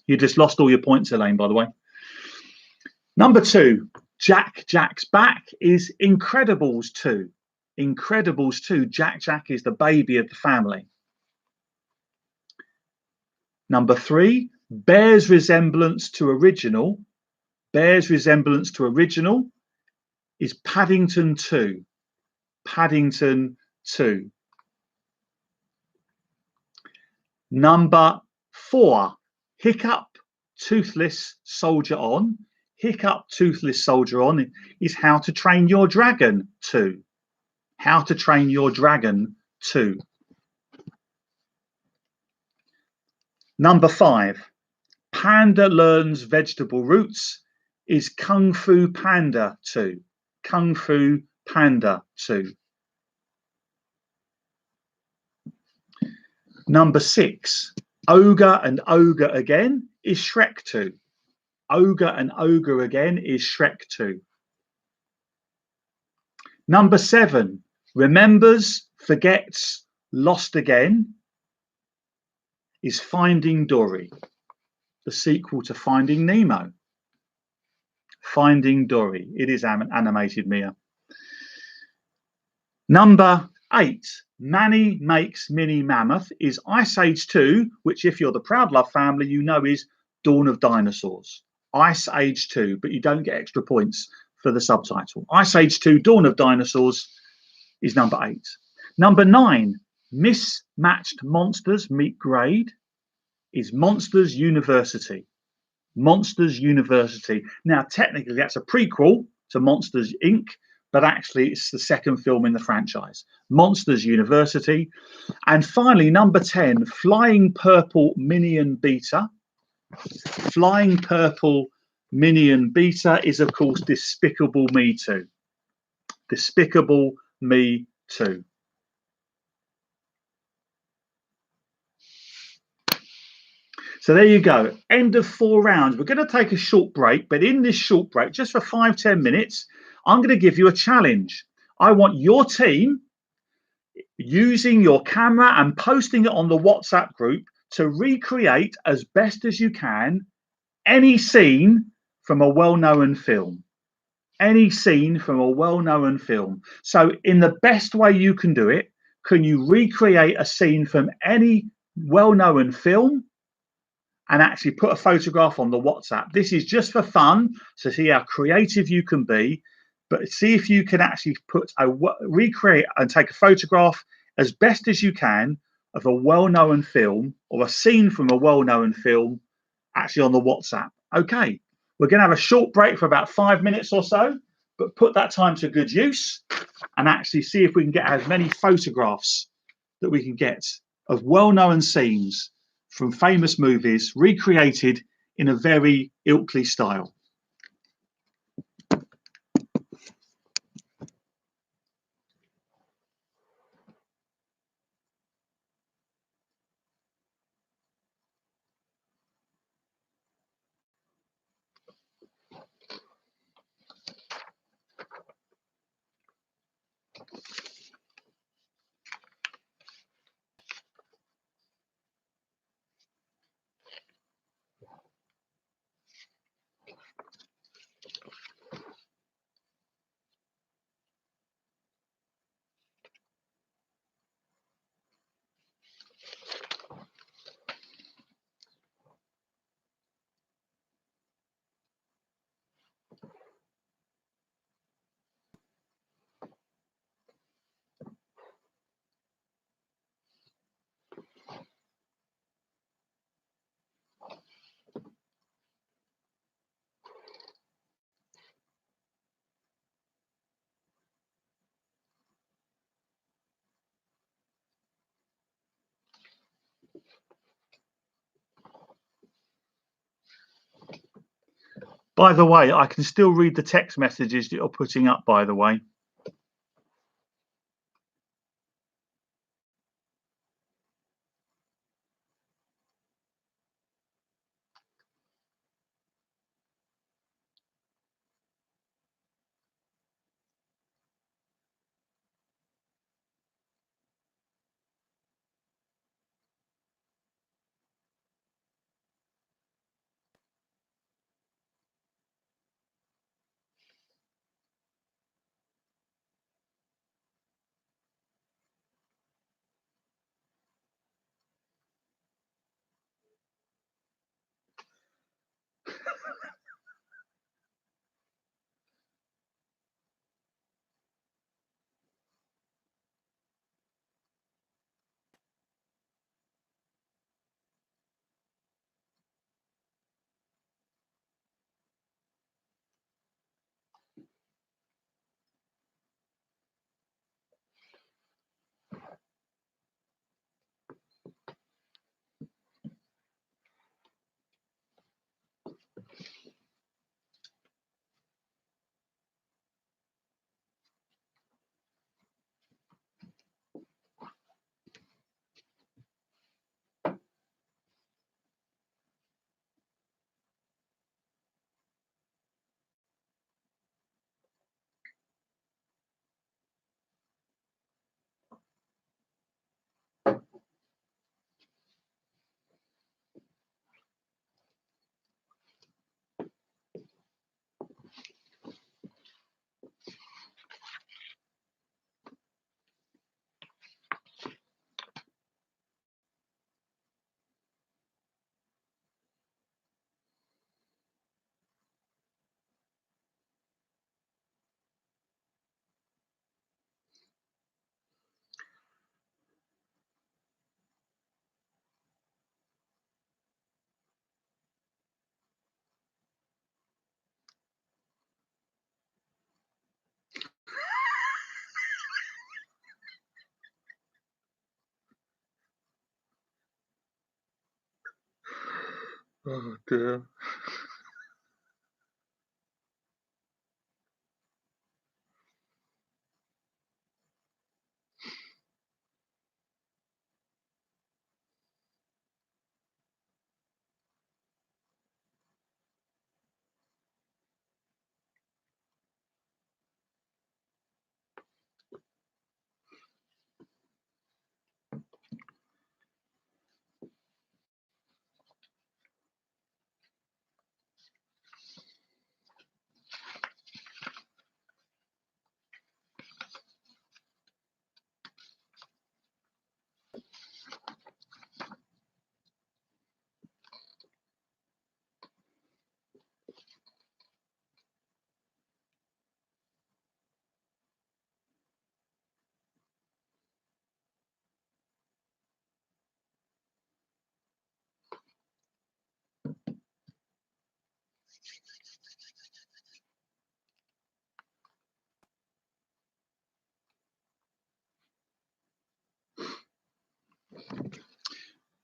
You just lost all your points, Elaine, by the way. Number 2, Jack's back is Incredibles 2. Incredibles 2, Jack is the baby of the family. Number 3, bears resemblance to original. Bears resemblance to original is Paddington 2. Paddington 2. Number 4, Hiccup, Toothless Soldier On. Hiccup, Toothless Soldier On is How to Train Your Dragon 2. How to Train Your Dragon 2. Number 5, Panda Learns Vegetable Roots is Kung Fu Panda 2. Kung Fu Panda 2. Number 6, Ogre and Ogre Again is Shrek 2. Ogre and Ogre Again is Shrek 2. Number 7, Remembers, Forgets, Lost Again is Finding Dory, the sequel to Finding Nemo. Finding Dory. It is animated, Mia. Number 8, Manny Makes Mini Mammoth is Ice Age 2, which if you're the Proudlove family, you know is Dawn of Dinosaurs. Ice Age 2, but you don't get extra points for the subtitle. Ice Age 2, Dawn of Dinosaurs is number 8. Number 9, Mismatched Monsters Meet Grade is Monsters University. Monsters University. Now, technically, that's a prequel to Monsters Inc., but actually it's the second film in the franchise. Monsters University. And finally, number 10, Flying Purple Minion Beta. Flying Purple Minion Beta is, of course, Despicable Me 2. Despicable Me 2. So there you go. End of 4 rounds. We're going to take a short break, but in this short break, just for 5-10 minutes, I'm going to give you a challenge. I want your team using your camera and posting it on the WhatsApp group to recreate as best as you can any scene from a well-known film. Any scene from a well-known film. So in the best way you can do it, can you recreate a scene from any well-known film and actually put a photograph on the WhatsApp? This is just for fun, to see how creative you can be, but see if you can actually recreate and take a photograph as best as you can of a well-known film or a scene from a well-known film actually on the WhatsApp. Okay, we're going to have a short break for about 5 minutes or so, but put that time to good use and actually see if we can get as many photographs that we can get of well-known scenes from famous movies recreated in a very Ilkley style. By the way, I can still read the text messages that you're putting up, by the way. Oh dear.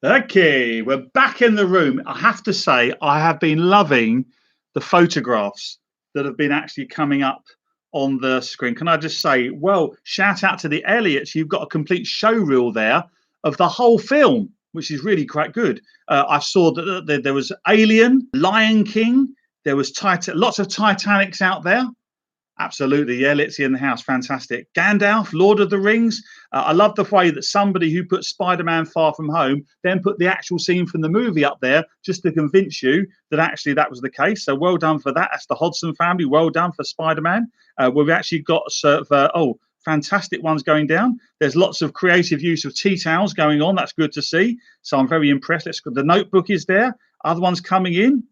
Okay, we're back in the room. I have to say, I have been loving the photographs that have been actually coming up on the screen. Can I just say, well, shout out to the Elliots. You've got a complete show reel there of the whole film, which is really quite good. I saw that there was Alien, Lion King, there was lots of Titanics out there. Absolutely, yeah, Litzy in the house, fantastic. Gandalf, Lord of the Rings. I love the way that somebody who put Spider-Man Far From Home then put the actual scene from the movie up there just to convince you that actually that was the case. So well done for that. That's the Hodgson family. Well done for Spider-Man. We've actually got sort of, fantastic ones going down. There's lots of creative use of tea towels going on. That's good to see. So I'm very impressed. The Notebook is there. Other ones coming in.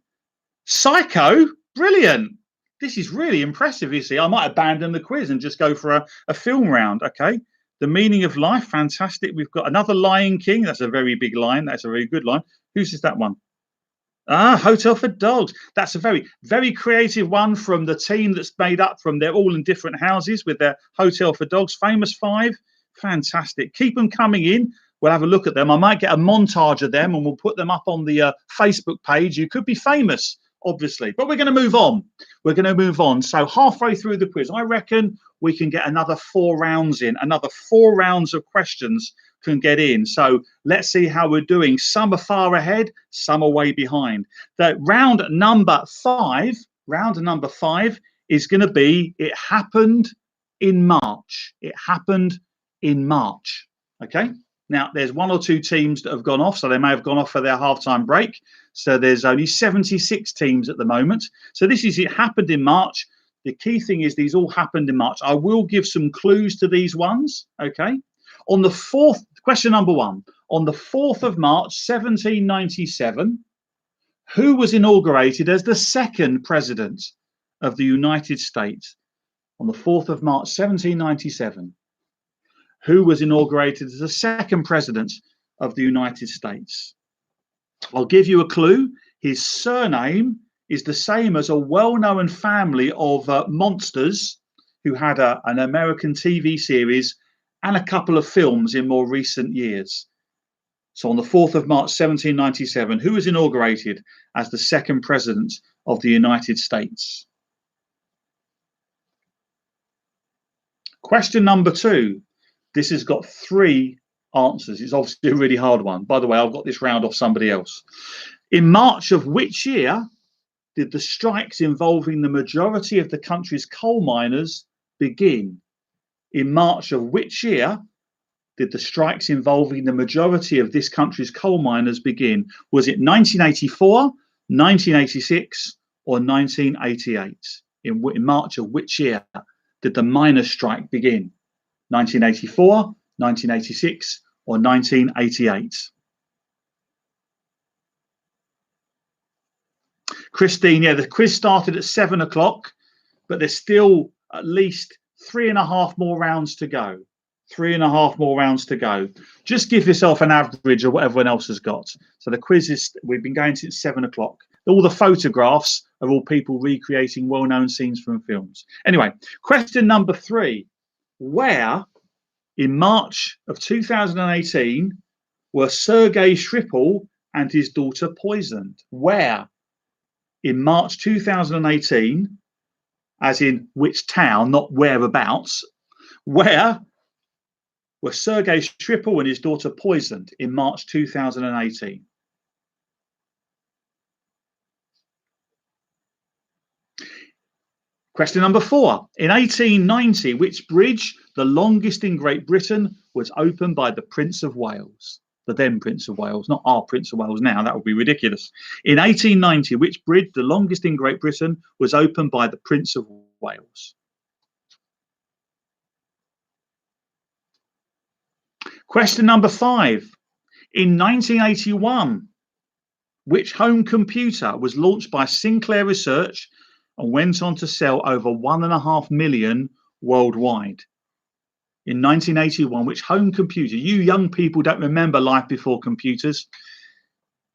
Psycho, brilliant. This is really impressive. You see, I might abandon the quiz and just go for a film round. Okay. The Meaning of Life, fantastic. We've got another Lion King. That's a very big line. That's a very good line. Whose is that one? Hotel for Dogs. That's a very, very creative one from the team that's made up from, they're all in different houses with their Hotel for Dogs. Famous Five. Fantastic. Keep them coming in. We'll have a look at them. I might get a montage of them and we'll put them up on the Facebook page. You could be famous, obviously, but we're going to move on. We're going to move on. So halfway through the quiz, I reckon we can get another 4 rounds in. Another 4 rounds of questions can get in. So let's see how we're doing. Some are far ahead, some are way behind. The round number 5 is going to be, it happened in March. It happened in March. Okay. Now, there's 1 or 2 teams that have gone off, so they may have gone off for their halftime break. So there's only 76 teams at the moment. So this is, it happened in March. The key thing is these all happened in March. I will give some clues to these ones, okay? On the 4th, question number 1, on the 4th of March, 1797, who was inaugurated as the 2nd president of the United States? On the 4th of March, 1797. Who was inaugurated as the 2nd president of the United States? I'll give you a clue. His surname is the same as a well-known family of monsters who had an American TV series and a couple of films in more recent years. So on the 4th of March, 1797, who was inaugurated as the 2nd president of the United States? Question number 2. This has got 3 answers. It's obviously a really hard one. By the way, I've got this round off somebody else. In March of which year did the strikes involving the majority of the country's coal miners begin? In March of which year did the strikes involving the majority of this country's coal miners begin? Was it 1984, 1986, or 1988? In March of which year did the miners' strike begin? 1984, 1986, or 1988? Christine, yeah, the quiz started at 7 o'clock, but there's still at least 3.5 more rounds to go. 3.5 more rounds to go. Just give yourself an average of what everyone else has got. So the quiz is, we've been going since 7 o'clock. All the photographs are all people recreating well-known scenes from films. Anyway, question number 3. Where in March of 2018 were Sergei Skripal and his daughter poisoned. Where? In March 2018, as in which town, not whereabouts. Where were Sergei Skripal and his daughter poisoned in March 2018? Question number 4. In 1890, which bridge, the longest in Great Britain, was opened by the Prince of Wales? The then Prince of Wales, not our Prince of Wales now, that would be ridiculous. In 1890, which bridge, the longest in Great Britain, was opened by the Prince of Wales? Question number 5. In 1981, which home computer was launched by Sinclair Research and went on to sell over 1.5 million worldwide? In 1981, which home computer? You young people don't remember life before computers.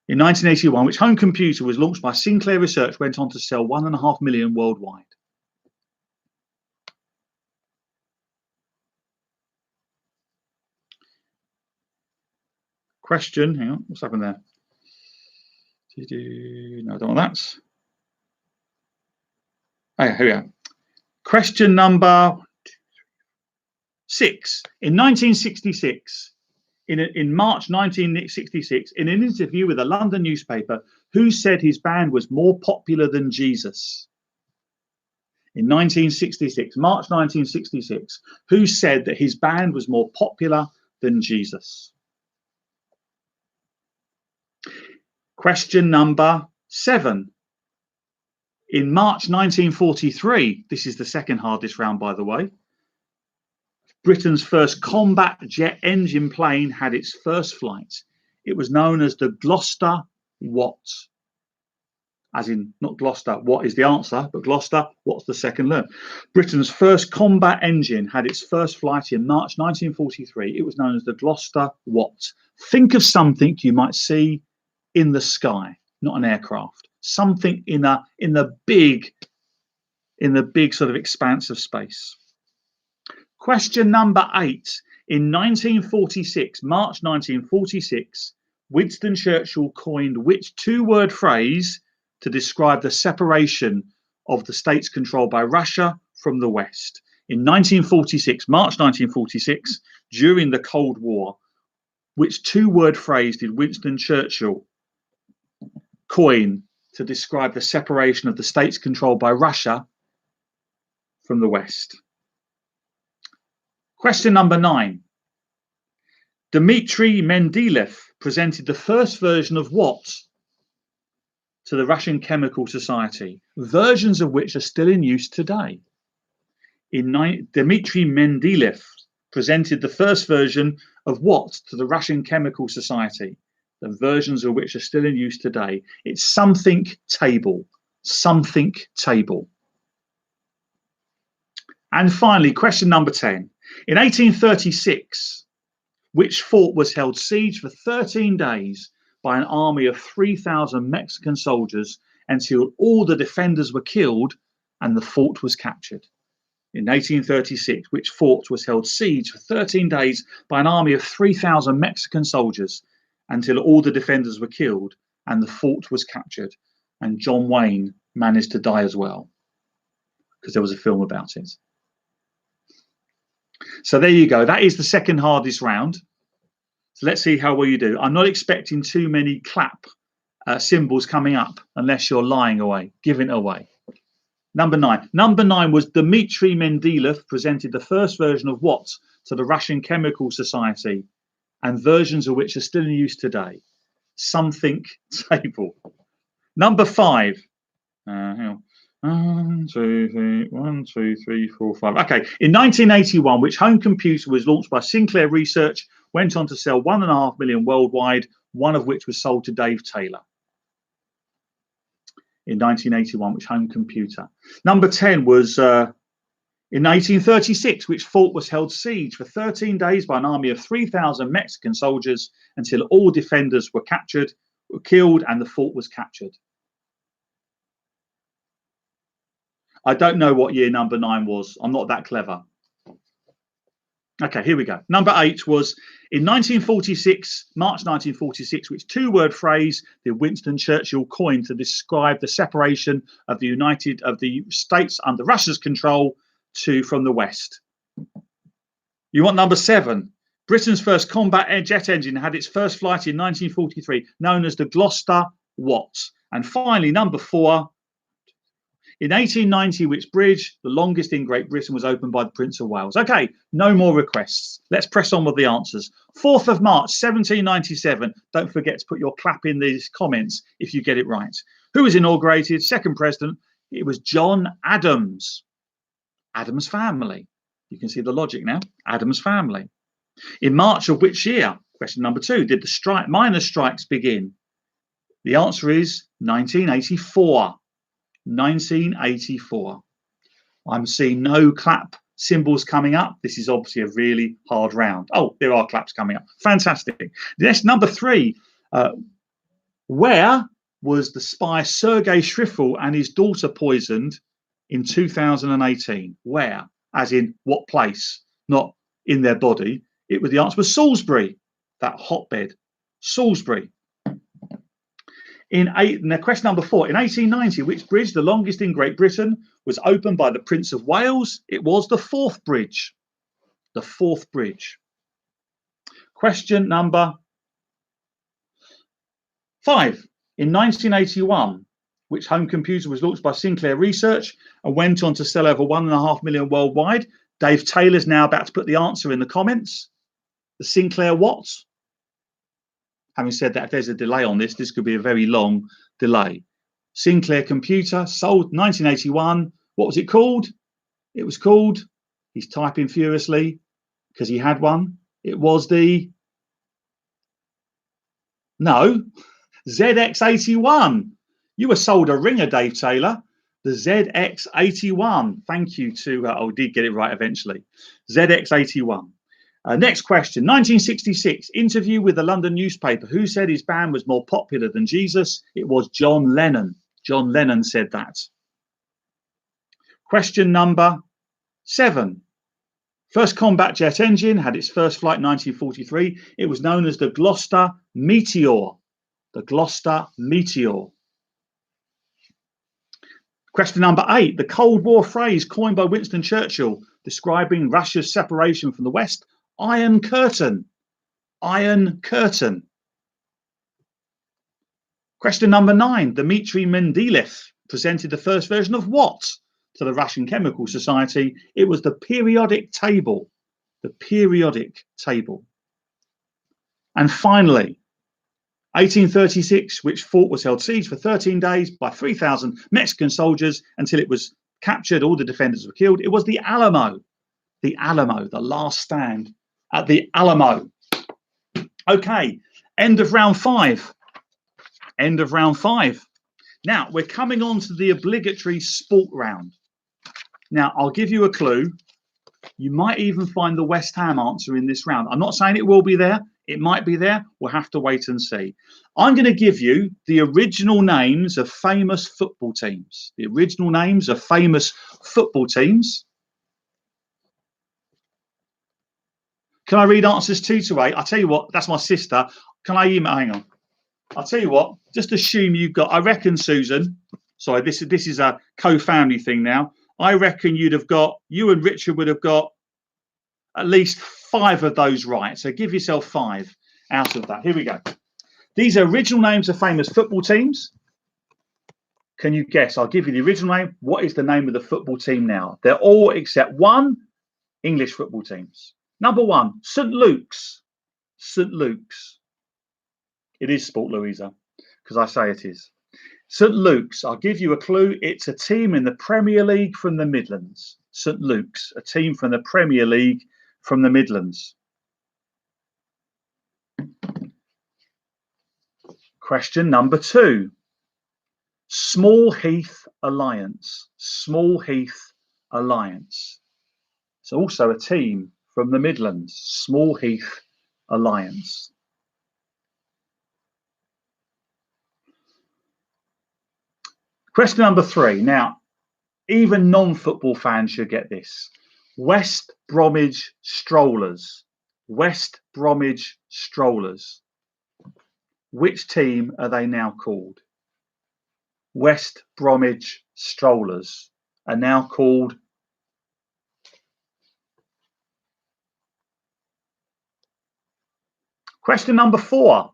In 1981, which home computer was launched by Sinclair Research, went on to sell 1.5 million worldwide? Question, hang on, what's happened there? No, I don't want that. Oh, yeah, here we are. Question number 6. In 1966, in March 1966, in an interview with a London newspaper, who said his band was more popular than Jesus? In 1966, March 1966, who said that his band was more popular than Jesus? Question number 7. In March 1943, this is the second hardest round, by the way, Britain's first combat jet engine plane had its first flight. It was known as the Gloucester what? As in, not Gloucester, what is the answer, but Gloucester, what's the second learn? Britain's first combat engine had its first flight in March 1943. It was known as the Gloucester what? Think of something you might see in the sky, not an aircraft. Something in the big sort of expanse of space. Question number 8. In 1946, March 1946, Winston Churchill coined which two-word phrase to describe the separation of the states controlled by Russia from the West? In 1946, March 1946, during the Cold War, which two-word phrase did Winston Churchill coin to describe the separation of the states controlled by Russia from the West? Question number 9. Dmitry Mendeleev presented the first version of what to the Chemical Society, versions of which are still in use today? Dmitry Mendeleev presented the first version of what to the Chemical Society, the versions of which are still in use today? It's something table. Something table. And finally, question number 10. In 1836, which fort was held siege for 13 days by an army of 3,000 Mexican soldiers until all the defenders were killed and the fort was captured? In 1836, which fort was held siege for 13 days by an army of 3,000 Mexican soldiers until all the defenders were killed and the fort was captured? And John Wayne managed to die as well, because there was a film about it. So there you go. That is the second hardest round. So let's see how well you do. I'm not expecting too many clap symbols coming up unless you're lying away, giving it away. Number 9. Number 9 was Dmitry Mendeleev presented the first version of what to the Chemical Society, and versions of which are still in use today? Something table. Number 5. Hang on. 1, 2, 3, 4, 5. Okay. In 1981, which home computer was launched by Sinclair Research, went on to sell 1.5 million worldwide, one of which was sold to Dave Taylor? In 1981, which home computer? Number 10 was in 1836, which fort was held siege for 13 days by an army of 3,000 Mexican soldiers until all defenders were killed, and the fort was captured? I don't know what year number 9 was. I'm not that clever. Okay, here we go. Number 8 was in 1946, March 1946, which two-word phrase did Winston Churchill coin to describe the separation of the states under Russia's control from the West. You want number 7? Britain's first combat jet engine had its first flight in 1943, known as the Gloucester what? And finally, number 4. In 1890, which bridge, the longest in Great Britain, was opened by the Prince of Wales? Okay, no more requests. Let's press on with the answers. 4th of March, 1797. Don't forget to put your clap in these comments if you get it right. Who was inaugurated? Second president. It was John Adams. Adams family. You can see the logic now. Adams family. In March of which year? Question number 2. Did the miners' strikes begin? The answer is 1984. 1984. I'm seeing no clap symbols coming up. This is obviously a really hard round. Oh, there are claps coming up. Fantastic. Next, number 3. Where was the spy Sergei Skripal and his daughter poisoned in 2018? Where? As in what place? Not in their body. The answer was Salisbury, that hotbed. Salisbury. Question number 4. In 1890, which bridge, the longest in Great Britain, was opened by the Prince of Wales? It was the Forth Bridge. The Forth Bridge. Question number 5. In 1981, which home computer was launched by Sinclair Research and went on to sell over 1.5 million worldwide? Dave Taylor's now about to put the answer in the comments. The Sinclair what? Having said that, if there's a delay on this, this could be a very long delay. Sinclair computer, sold 1981. What was it called? It was called, he's typing furiously because he had one. It was the, no, ZX81. You were sold a ringer, Dave Taylor. The ZX81. Thank you to, did get it right eventually. ZX81. Next question. 1966, interview with the London newspaper. Who said his band was more popular than Jesus? It was John Lennon. John Lennon said that. Question number 7. First combat jet engine had its first flight in 1943. It was known as the Gloucester Meteor. The Gloucester Meteor. Question number 8. The Cold War phrase coined by Winston Churchill describing Russia's separation from the West. Iron Curtain. Iron Curtain. Question number 9. Dmitry Mendeleev presented the first version of what to the Russian Chemical Society? It was the periodic table. The periodic table. And finally, 1836, which fort was held siege for 13 days by 3,000 Mexican soldiers until it was captured. All the defenders were killed. It was the Alamo. The Alamo, the last stand at the Alamo. Okay, end of round 5. End of round 5. Now, we're coming on to the obligatory sport round. Now, I'll give you a clue. You might even find the West Ham answer in this round. I'm not saying it will be there. It might be there. We'll have to wait and see. I'm going to give you the original names of famous football teams. The original names of famous football teams. Can I read answers 2 to 8? I'll tell you what, that's my sister. Can I email? Hang on. I'll tell you what, just assume you've got, I reckon, Susan, sorry, this is a co-family thing now. I reckon you and Richard would have got at least 5 of those right. So give yourself 5 out of that. Here we go. These are original names of famous football teams. Can you guess? I'll give you the original name. What is the name of the football team now? They're all except one English football teams. Number 1, St. Luke's. St. Luke's. It is Sport Louisa, because I say it is. St. Luke's, I'll give you a clue. It's a team in the Premier League from the Midlands. St. Luke's, a team from the Premier League from the Midlands. Question number 2. Small Heath Alliance. Small Heath Alliance. It's also a team from the Midlands. Small Heath Alliance. Question number 3. Now, even non-football fans should get this. West Bromwich Strollers. West Bromwich Strollers. Which team are they now called? West Bromwich Strollers are now called. Question number 4.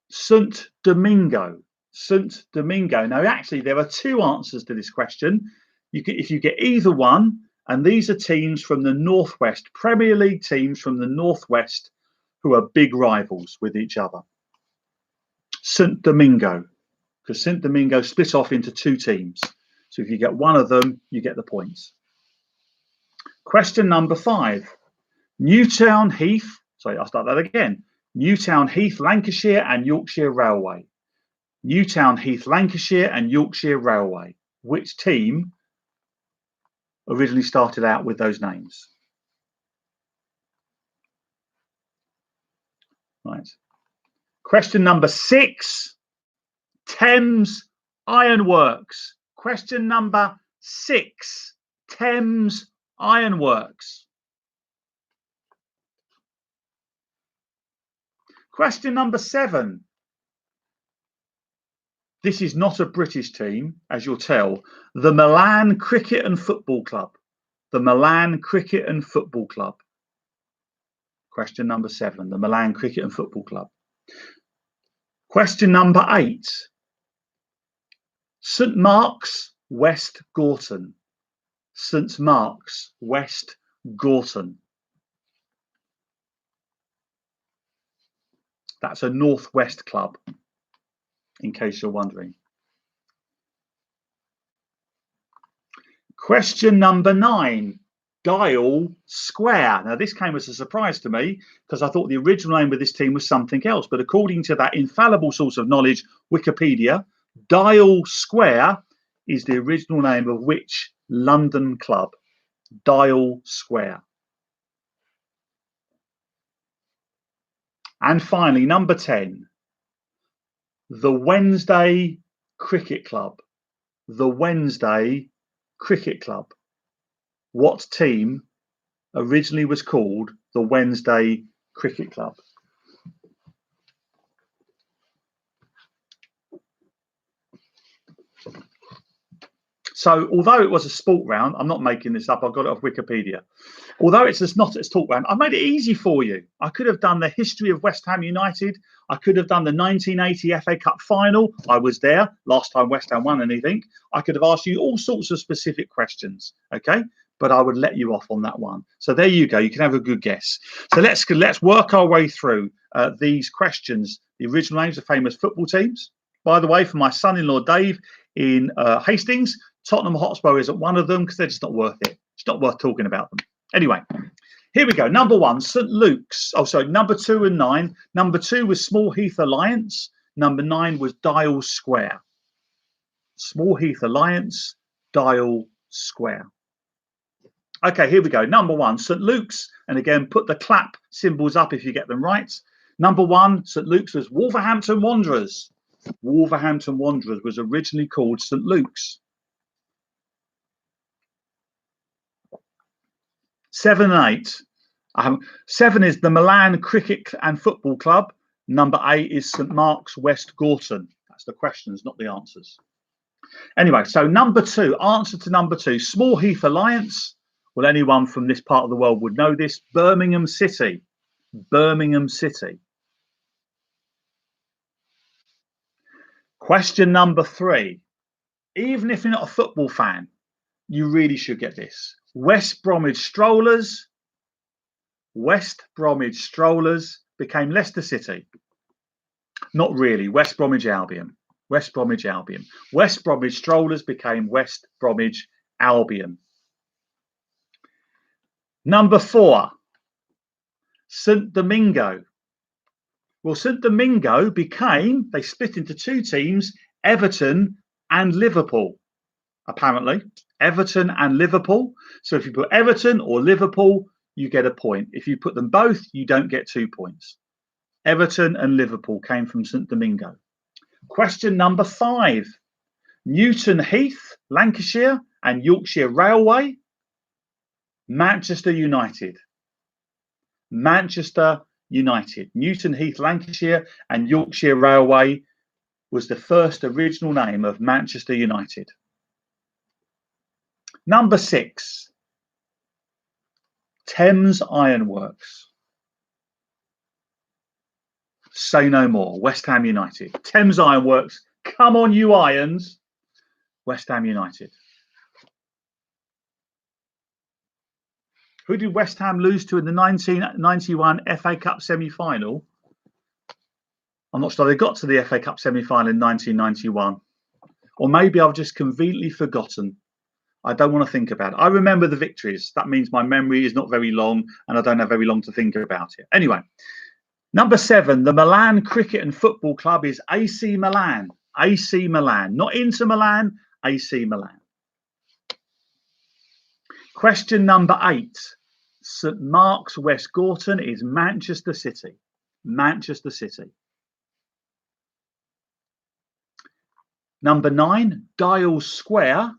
St Domingo. St Domingo. Now, actually, there are 2 answers to this question. If you get either one, and these are teams from the Northwest, Premier League teams from the Northwest who are big rivals with each other. St Domingo, because St Domingo split off into 2 teams. So if you get one of them, you get the points. Question number 5. Newtown Heath. Sorry, I'll start that again. Newtown Heath, Lancashire and Yorkshire Railway. Newtown Heath, Lancashire and Yorkshire Railway. Which team originally started out with those names? Right. Question number 6. Thames Ironworks. Question number 6. Thames Ironworks. Question number 7. This is not a British team, as you'll tell. The Milan Cricket and Football Club. The Milan Cricket and Football Club. Question number 7. The Milan Cricket and Football Club. Question number 8. St Mark's, West Gorton. St Mark's, West Gorton. That's a Northwest club, in case you're wondering. Question number 9. Dial Square. Now, this came as a surprise to me because I thought the original name of this team was something else. But according to that infallible source of knowledge, Wikipedia, Dial Square is the original name of which London club? Dial Square. And finally, number 10, the Wednesday Cricket Club. The Wednesday Cricket Club. What team originally was called the Wednesday Cricket Club? So, although it was a sport round, I'm not making this up, I've got it off Wikipedia. Although it's not a sport round, I've made it easy for you. I could have done the history of West Ham United. I could have done the 1980 FA Cup final. I was there last time West Ham won anything. I could have asked you all sorts of specific questions, okay? But I would let you off on that one. So there you go. You can have a good guess. So let's work our way through these questions. The original names of famous football teams. By the way, for my son-in-law Dave in Hastings, Tottenham Hotspur isn't one of them because they're just not worth it. It's not worth talking about them. Anyway, here we go. Number 1, St Luke's. Oh, sorry, number 2 and 9. Number 2 was Small Heath Alliance. Number 9 was Dial Square. Small Heath Alliance, Dial Square. Okay, here we go. Number 1, St Luke's. And again, put the clap symbols up if you get them right. Number 1, St Luke's was Wolverhampton Wanderers. Wolverhampton Wanderers was originally called St Luke's. 7 and 8. 7 is the Milan Cricket and Football Club. Number 8 is St Mark's, West Gorton. That's the questions, not the answers. Anyway, so number 2, answer to number 2, Small Heath Alliance. Well, anyone from this part of the world would know this. Birmingham City. Birmingham City. Question number 3. Even if you're not a football fan, you really should get this. West Bromwich Strollers. West Bromwich Strollers became Leicester City. Not really. West Bromwich Albion. West Bromwich Albion. West Bromwich Strollers became West Bromwich Albion. Number 4, St Domingo. Well, St Domingo they split into 2 teams, Everton and Liverpool, apparently. Everton and Liverpool. So if you put Everton or Liverpool, you get a point. If you put them both, you don't get 2 points. Everton and Liverpool came from St Domingo. Question number 5. Newton Heath, Lancashire and Yorkshire Railway. Manchester United. Manchester United. Newton Heath, Lancashire, and Yorkshire Railway was the first original name of Manchester United. Number 6, Thames Ironworks. Say no more. West Ham United. Thames Ironworks. Come on, you Irons. West Ham United. Who did West Ham lose to in the 1991 FA Cup semi-final? I'm not sure they got to the FA Cup semi-final in 1991. Or maybe I've just conveniently forgotten. I don't want to think about it. I remember the victories. That means my memory is not very long and I don't have very long to think about it. Anyway, number 7, the Milan Cricket and Football Club is AC Milan. AC Milan. Not Inter Milan, AC Milan. Question number 8. St Mark's, West Gorton is Manchester City. Manchester City. Number 9, Dial Square,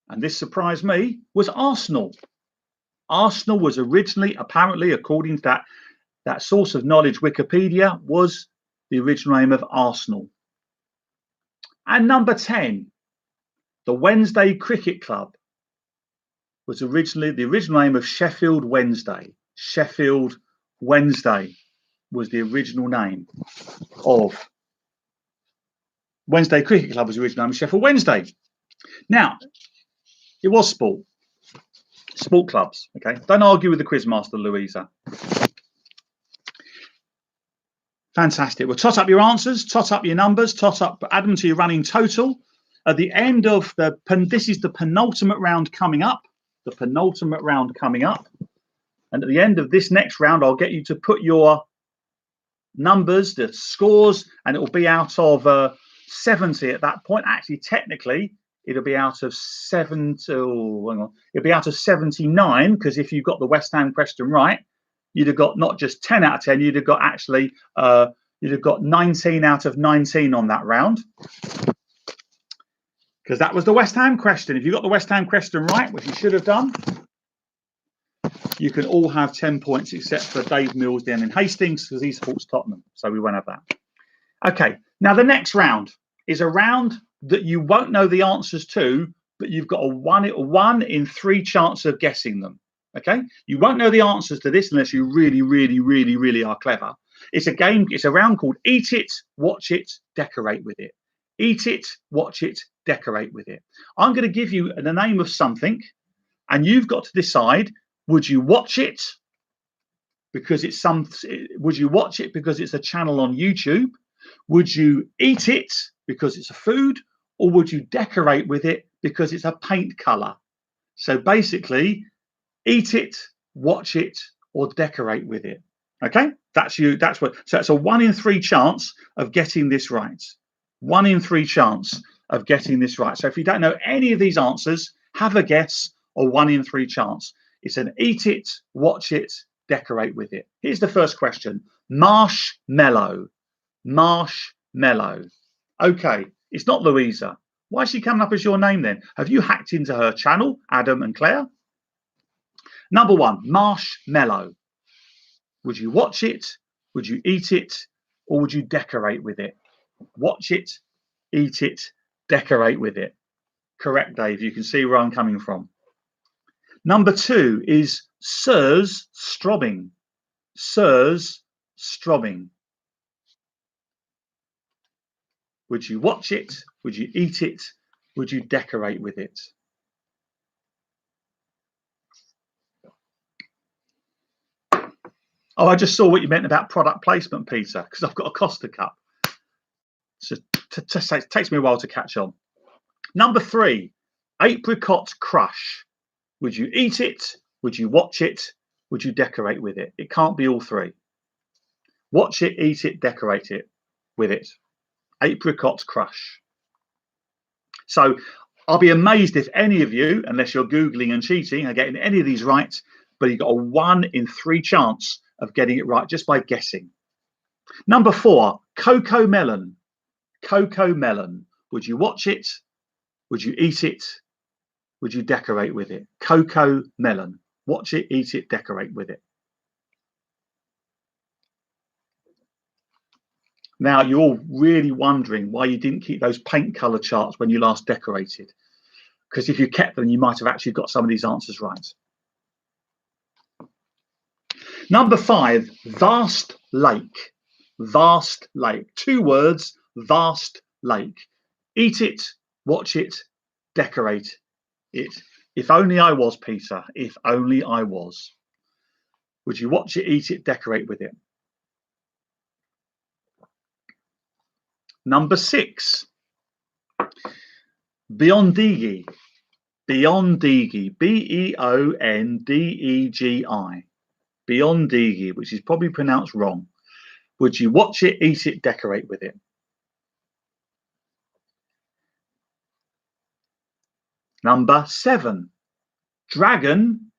and this surprised me, was Arsenal. Arsenal was originally, apparently, according to that source of knowledge, Wikipedia, was the original name of Arsenal. And number 10, the Wednesday Cricket Club was originally the original name of Sheffield Wednesday. Sheffield Wednesday was the original name of Wednesday Cricket Club was the original name of Sheffield Wednesday. Now, it was sport clubs. Okay, don't argue with the quizmaster, Louisa. Fantastic. Well, tot up your answers, tot up your numbers, add them to your running total. At the end of this is the penultimate round coming up. The penultimate round coming up. And at the end of this next round, I'll get you to put your numbers, the scores, and it will be out of 70 at that point. Actually, technically, it'll be out of 79, because if you got the West Ham question right, you'd have got not just 10 out of 10, you'd have got actually you'd have got 19 out of 19 on that round, because that was the West Ham question. If you got the West Ham question right, which you should have done, you can all have 10 points except for Dave Mills down in Hastings, because he supports Tottenham, so we won't have that. Okay, now the next round is a round that you won't know the answers to, but you've got a 1 in 3 chance of guessing them. Okay, you won't know the answers to this unless you really, really, really, really are clever. It's a game, it's a round called Eat It, Watch It, Decorate with It. Eat it, watch it, decorate with it. I'm going to give you the name of something, and you've got to decide: would you watch it because it's would you watch it because it's a channel on YouTube? Would you eat it because it's a food, or would you decorate with it because it's a paint color? So basically, eat it, watch it, or decorate with it. Okay, that's you. That's what. So it's a 1 in 3 chance of getting this right. 1 in 3 chance of getting this right. So if you don't know any of these answers, have a guess, or 1 in 3 chance. It's an eat it, watch it, decorate with it. Here's the first question: marshmallow. Marshmallow. Okay, it's not Louisa. Why is she coming up as your name then? Have you hacked into her channel, Adam and Claire? Number 1, marshmallow. Would you watch it? Would you eat it? Or would you decorate with it? Watch it, eat it, decorate with it. Correct, Dave. You can see where I'm coming from. Number 2 is Sirs Strobbing. Sirs Strobbing. Would you watch it? Would you eat it? Would you decorate with it? Oh, I just saw what you meant about product placement, Peter, because I've got a Costa cup. So it takes me a while to catch on. Number 3, apricot crush. Would you eat it? Would you watch it? Would you decorate with it? It can't be all 3. Watch it, eat it, decorate it with it. Apricot crush. So I'll be amazed if any of you, unless you're Googling and cheating, are getting any of these right, but you've got a 1 in 3 chance of getting it right just by guessing. Number 4, cocoa melon. Cocoa melon. Would you watch it? Would you eat it? Would you decorate with it? Cocoa melon. Watch it, eat it, decorate with it. Now, you're all really wondering why you didn't keep those paint colour charts when you last decorated. Because if you kept them, you might have actually got some of these answers right. Number 5, vast lake. Vast lake. 2 words, vast lake. Eat it, watch it, decorate it. If only I was, Peter. If only I was. Would you watch it, eat it, decorate with it? Number 6, Beondegi. Beondegi. Beondegi. Beondegi, which is probably pronounced wrong. Would you watch it, eat it, decorate with it? Number 7, dragon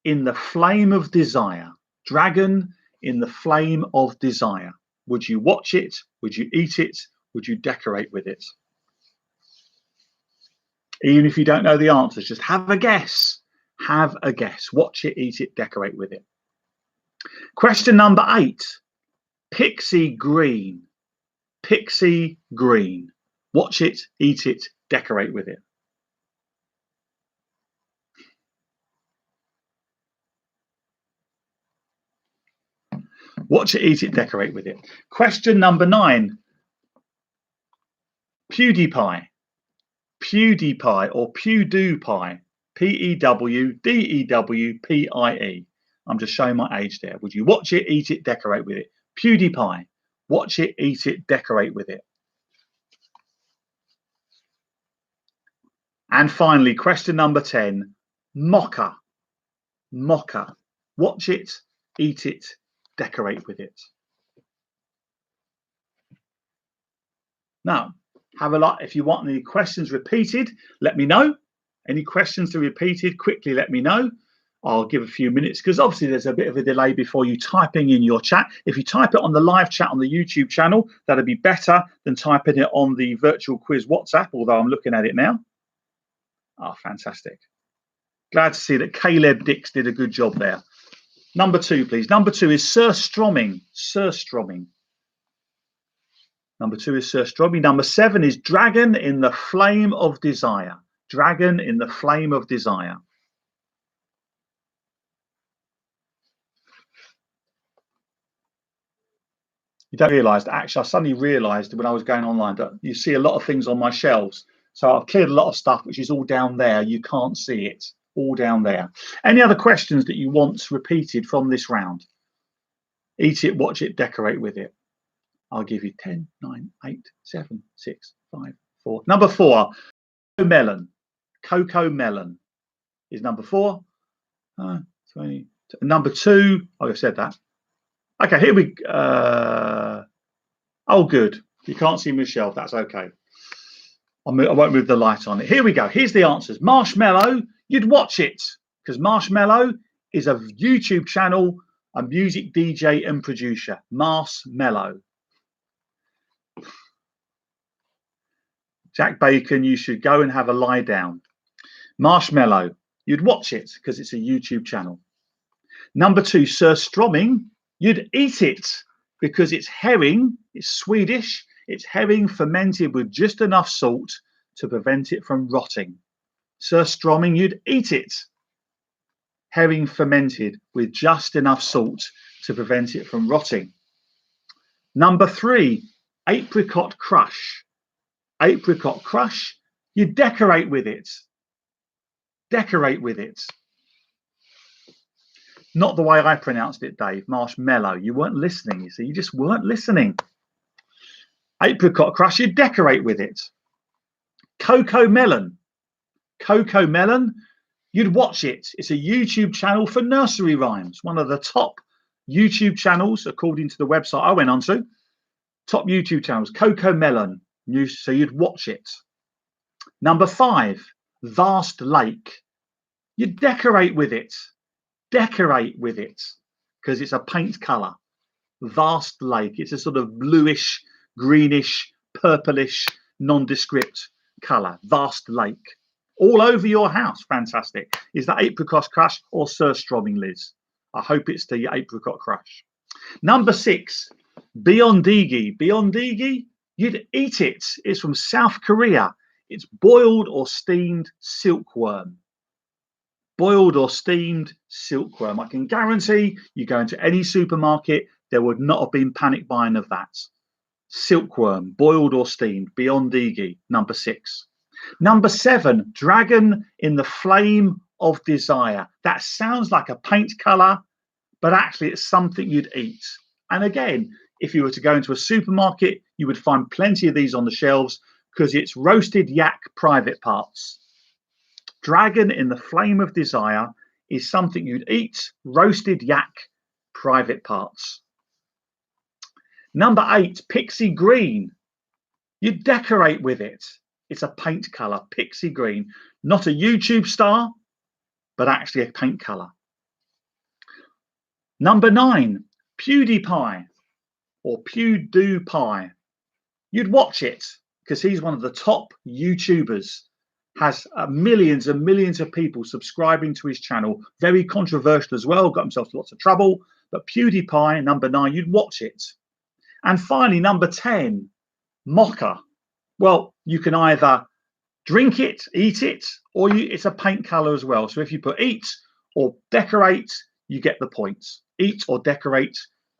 in the flame of desire. Dragon in the flame of desire. Would you watch it? Would you eat it? Would you decorate with it? Even if you don't know the answers, just have a guess. Have a guess. Watch it, eat it, decorate with it. Question number 8. Pixie green. Pixie green. Watch it, eat it, decorate with it. Watch it, eat it, decorate with it. Question number 9. Pewdiepie. Pewdiepie or Pewdiepie. Pewdewdepie. I'm just showing my age there. Would you watch it, eat it, decorate with it? Pewdiepie. Watch it, eat it, decorate with it. And finally, question number 10. Mocha. Mocha. Watch it, eat it, decorate with it. Now, have a lot. If you want any questions repeated, let me know. Any questions to repeated, quickly let me know. I'll give a few minutes because obviously there's a bit of a delay before you typing in your chat. If you type it on the live chat on the YouTube channel, that'd be better than typing it on the virtual quiz WhatsApp, although I'm looking at it now. Oh, fantastic. Glad to see that Caleb Dix did a good job there. Number 2, please. Number 2 is surströmming. Surströmming. Number 2 is surströmming. Number 7 is dragon in the flame of desire. Dragon in the flame of desire. You don't realise that actually I suddenly realised when I was going online that you see a lot of things on my shelves. So I've cleared a lot of stuff which is all down there. You can't see it. All down there. Any other questions that you want repeated from this round? Eat it, watch it, decorate with it. I'll give you 10, 9, 8, 7, 6, 5, 4. Number 4, melon. Cocoa melon is number 4. 3. Number 2, oh, I've said that. Okay, here we go. Oh, good. You can't see my shelf. That's okay. I won't move the light on it. Here we go. Here's the answers. Marshmallow, you'd watch it because Marshmallow is a YouTube channel, a music DJ and producer. Marshmallow. Jack Bacon, you should go and have a lie down. Marshmallow, you'd watch it because it's a YouTube channel. Number 2, surströmming, you'd eat it because it's herring, it's Swedish, it's herring fermented with just enough salt to prevent it from rotting. Surströmming, you'd eat it. Herring fermented with just enough salt to prevent it from rotting. Number 3, apricot crush. Apricot crush, you decorate with it. Decorate with it. Not the way I pronounced it, Dave. Marshmallow. You weren't listening, you see. You just weren't listening. Apricot crush, you decorate with it. Cocoa melon. Cocoa melon, you'd watch it. It's a YouTube channel for nursery rhymes. One of the top YouTube channels, according to the website I went onto. Top YouTube channels. Cocoa melon. So you'd watch it. Number 5, vast lake. You decorate with it. Decorate with it because it's a paint colour. Vast lake. It's a sort of bluish, greenish, purplish, nondescript colour. Vast lake. All over your house. Fantastic. Is that Apricot Crush or Surströmming, Liz? I hope it's the Apricot Crush. Number 6, Beyondigi. Beyondigi, you'd eat it. It's from South Korea. It's boiled or steamed silkworm. Boiled or steamed silkworm. I can guarantee you go into any supermarket, there would not have been panic buying of that. Silkworm, boiled or steamed, Beyondigi, number 6. Number 7, Dragon in the Flame of Desire. That sounds like a paint colour, but actually it's something you'd eat. And again, if you were to go into a supermarket, you would find plenty of these on the shelves because it's roasted yak private parts. Dragon in the Flame of Desire is something you'd eat, roasted yak private parts. Number 8, Pixie Green. You decorate with it. It's a paint colour, pixie green. Not a YouTube star, but actually a paint colour. Number 9, Pewdiepie or Pewdiepie. You'd watch it because he's one of the top YouTubers. Has millions and millions of people subscribing to his channel. Very controversial as well. Got himself lots of trouble. But Pewdiepie, number 9, you'd watch it. And finally, number 10, Mocha. Well, you can either drink it, eat it, or it's a paint colour as well. So if you put eat or decorate, you get the points. Eat or decorate,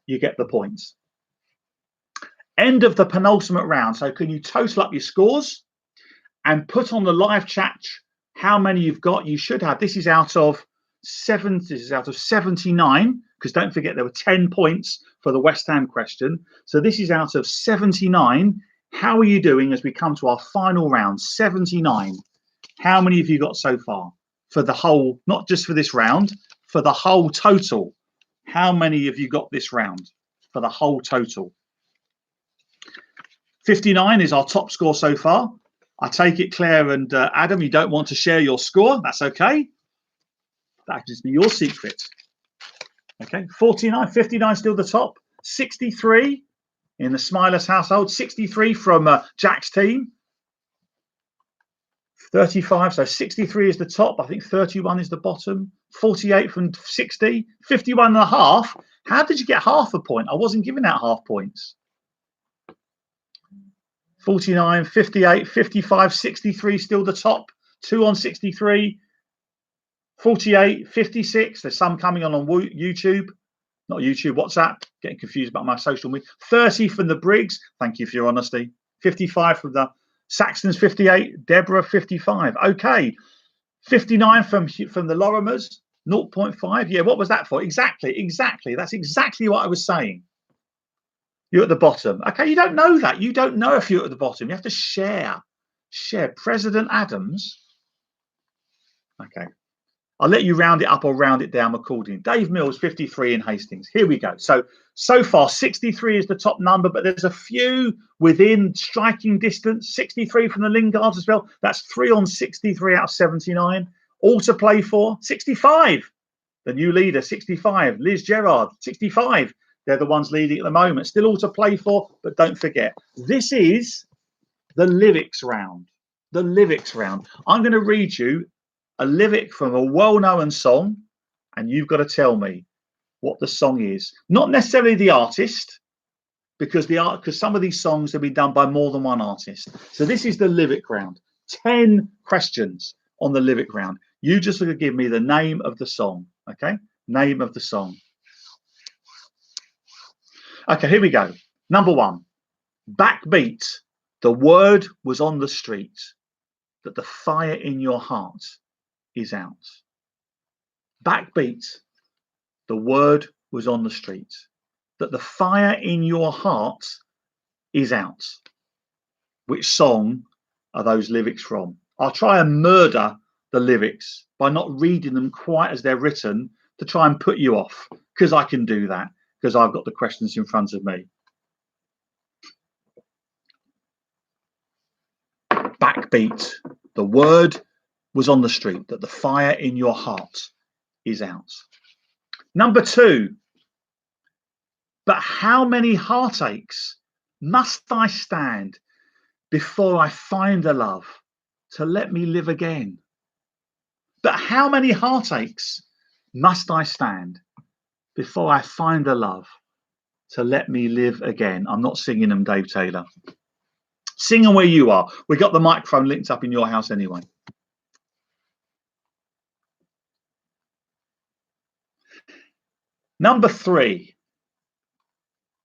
you get the points. End of the penultimate round. So can you total up your scores and put on the live chat how many you've got? You should have. This is out of 79, because don't forget there were 10 points for the West Ham question. So this is out of 79. How are you doing as we come to our final round? 79. How many have you got so far for the whole, not just for this round, for the whole total? How many have you got this round for the whole total? 59 is our top score so far. I take it, Claire and Adam, you don't want to share your score. That's okay. That just be your secret. Okay, 49, 59 still the top. 63 in the Smilers household. 63 from Jack's team. 35, so 63 is the top. I think 31 is the bottom. 48 from 60. 51 and a half. How did you get half a point? I wasn't giving out half points. 49, 58, 55, 63 still the top. 2 on 63. 48, 56. There's some coming on YouTube. Not YouTube, WhatsApp. Getting confused about my social media. 30 from the Briggs. Thank you for your honesty. 55 from the Saxtons. 58. Deborah, 55. Okay. 59 from the Lorimers. 0.5. Yeah, what was that for? Exactly. That's exactly what I was saying. You're at the bottom. Okay, you don't know that. You don't know if you're at the bottom. You have to share. President Adams. Okay. I'll let you round it up or round it down accordingly. Dave Mills, 53 in Hastings. Here we go. So far, 63 is the top number, but there's a few within striking distance. 63 from the Lingards as well. That's 3 on 63 out of 79. All to play for. 65. The new leader, 65. Liz Gerard, 65. They're the ones leading at the moment. Still all to play for, but don't forget. This is the lyrics round. The lyrics round. I'm going to read you a lyric from a well-known song, and you've got to tell me what the song is. Not necessarily the artist, because some of these songs have been done by more than one artist. So this is the lyric round. 10 questions on the lyric round. You just got to give me the name of the song. Okay, name of the song. Okay, here we go. Number 1. Backbeat. The word was on the street that the fire in your heart is out. Backbeat. The word was on the street that the fire in your heart is out. Which song are those lyrics from? I'll try and murder the lyrics by not reading them quite as they're written to try and put you off, because I can do that because I've got the questions in front of me. Backbeat. The word was on the street that the fire in your heart is out. Number 2. But how many heartaches must I stand before I find the love to let me live again? But how many heartaches must I stand before I find a love to let me live again? I'm not singing them, Dave Taylor. Sing them where you are. We got the microphone linked up in your house anyway. Number 3,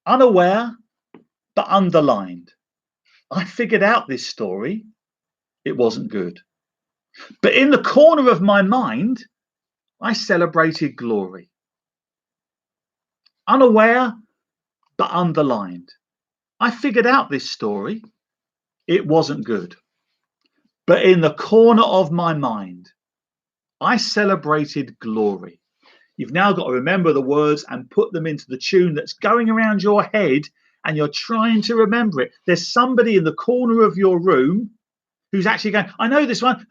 unaware but underlined. I figured out this story. It wasn't good. But in the corner of my mind, I celebrated glory. Unaware but underlined. I figured out this story. It wasn't good. But in the corner of my mind, I celebrated glory. You've now got to remember the words and put them into the tune that's going around your head, and you're trying to remember it. There's somebody in the corner of your room who's actually going, I know this one.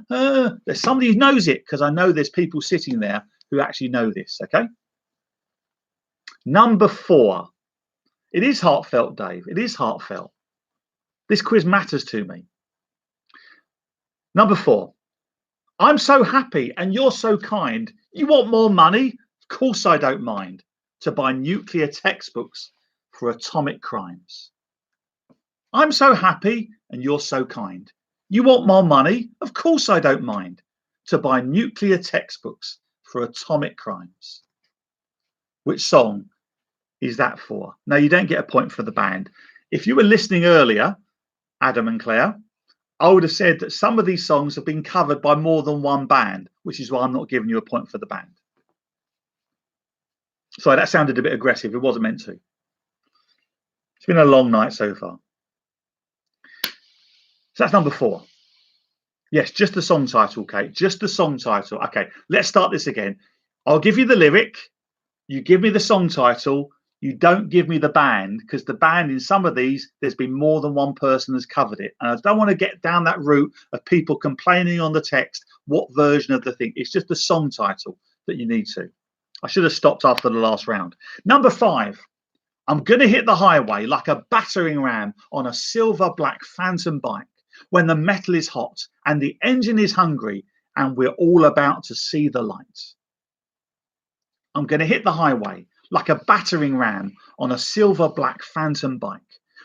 There's somebody who knows it, because I know there's people sitting there who actually know this, okay? Number 4. It is heartfelt, Dave. It is heartfelt. This quiz matters to me. Number 4. I'm so happy and you're so kind. You want more money? Of course I don't mind. To buy nuclear textbooks for atomic crimes. I'm so happy and you're so kind. You want more money? Of course I don't mind. To buy nuclear textbooks for atomic crimes. Which song is that for? Now, you don't get a point for the band. If you were listening earlier, Adam and Claire, I would have said that some of these songs have been covered by more than one band, which is why I'm not giving you a point for the band. Sorry, that sounded a bit aggressive. It wasn't meant to. It's been a long night so far. So that's number 4. Yes, just the song title, Kate. Just the song title. Okay, let's start this again. I'll give you the lyric. You give me the song title. You don't give me the band, because the band in some of these, there's been more than one person has covered it. And I don't want to get down that route of people complaining on the text what version of the thing. It's just the song title that you need to. I should have stopped after the last round. Number 5. I'm going to hit the highway like a battering ram on a silver black phantom bike when the metal is hot and the engine is hungry and we're all about to see the light. I'm going to hit the highway like a battering ram on a silver black phantom bike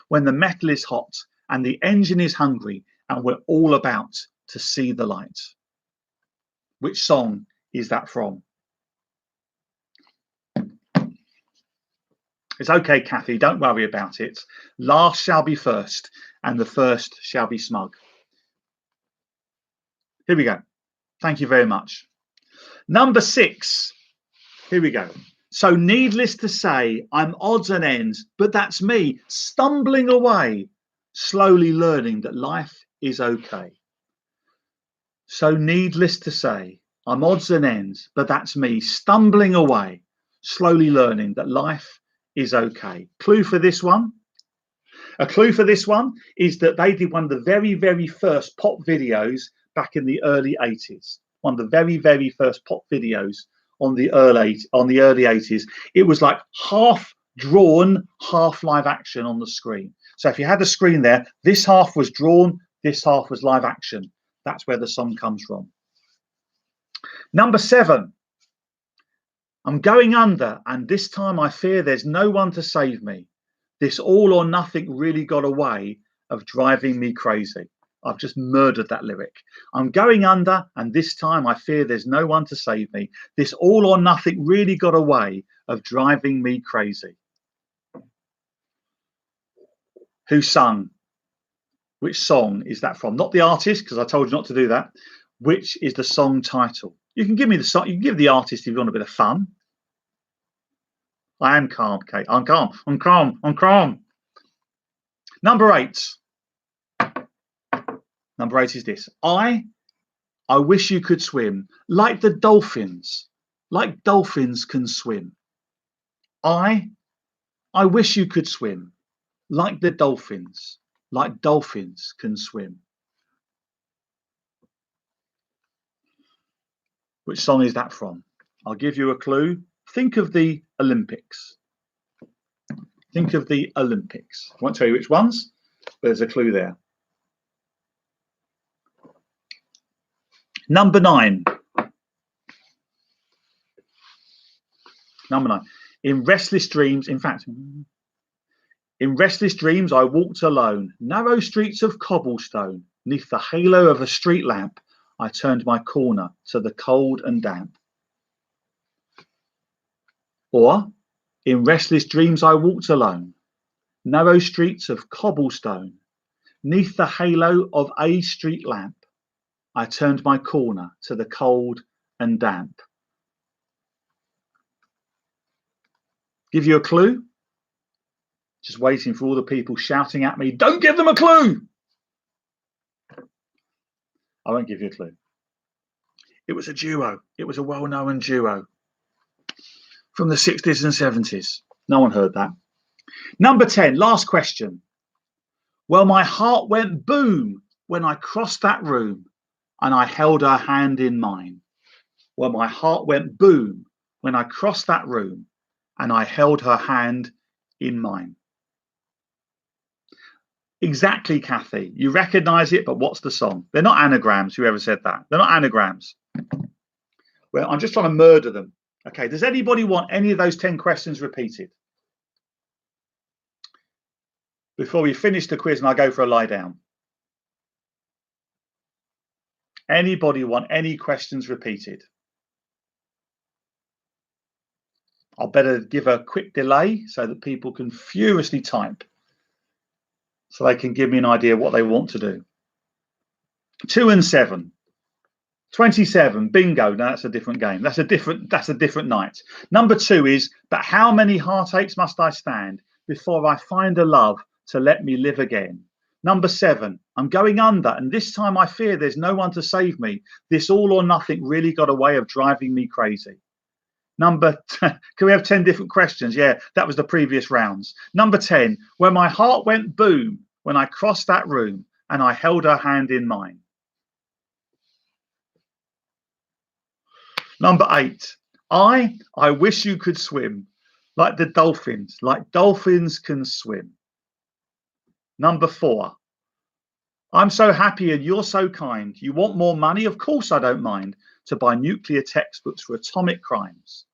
when the metal is hot and the engine is hungry and we're all about to see the light. Which song is that from? It's okay, Kathy, don't worry about it. Last shall be first, and the first shall be smug. Here we go. Thank you very much. Number 6. Here we go. So needless to say, I'm odds and ends, but that's me stumbling away, slowly learning that life is okay. So needless to say, I'm odds and ends, but that's me stumbling away, slowly learning that life is okay. Clue for this one? A clue for this one is that they did one of the very, very first pop videos back in the early 80s. One of the very, very first pop videos on the early 80s. It was like half drawn, half live action on the screen. So if you had the screen there, this half was drawn, this half was live action. That's where the song comes from. Number 7. I'm going under, and this time I fear there's no one to save me. This all or nothing really got a way of driving me crazy. I've just murdered that lyric. I'm going under, and this time I fear there's no one to save me. This all or nothing really got a way of driving me crazy. Who sung? Which song is that from? Not the artist, because I told you not to do that. Which is the song title? You can give me the song. You can give the artist if you want a bit of fun. I am calm, Kate. I'm calm. I'm calm. I'm calm. Number 8. Number 8 is this. I wish you could swim like the dolphins can swim. I wish you could swim like the dolphins can swim. Which song is that from? I'll give you a clue. Think of the Olympics. Think of the Olympics. I won't tell you which ones, but there's a clue there. Number 9. Number 9. In restless dreams, in restless dreams, I walked alone, narrow streets of cobblestone. 'Neath the halo of a street lamp, I turned my corner to the cold and damp. Or, in restless dreams, I walked alone, narrow streets of cobblestone. 'Neath the halo of a street lamp, I turned my corner to the cold and damp. Give you a clue? Just waiting for all the people shouting at me, don't give them a clue! I won't give you a clue. It was a duo. It was a well-known duo from the 60s and 70s. No one heard that. Number 10, last question. Well, my heart went boom when I crossed that room and I held her hand in mine. Well, my heart went boom when I crossed that room and I held her hand in mine. Exactly, Kathy. You recognise it, but what's the song? They're not anagrams, whoever said that. They're not anagrams. Well, I'm just trying to murder them. Okay, does anybody want any of those 10 questions repeated? Before we finish the quiz and I go for a lie down. Anybody want any questions repeated? I'll better give a quick delay so that people can furiously type, so they can give me an idea what they want to do. 2 and 7. 27, bingo. No, that's a different game. That's a different night. Number 2 is, but how many heartaches must I stand before I find a love to let me live again? Number 7, I'm going under, and this time I fear there's no one to save me. This all or nothing really got a way of driving me crazy. Can we have 10 different questions? Yeah, that was the previous rounds. Number 10, where my heart went boom when I crossed that room and I held her hand in mine. Number 8, I wish you could swim like the dolphins, like dolphins can swim. Number 4, I'm so happy and you're so kind. You want more money? Of course I don't mind to buy nuclear textbooks for atomic crimes.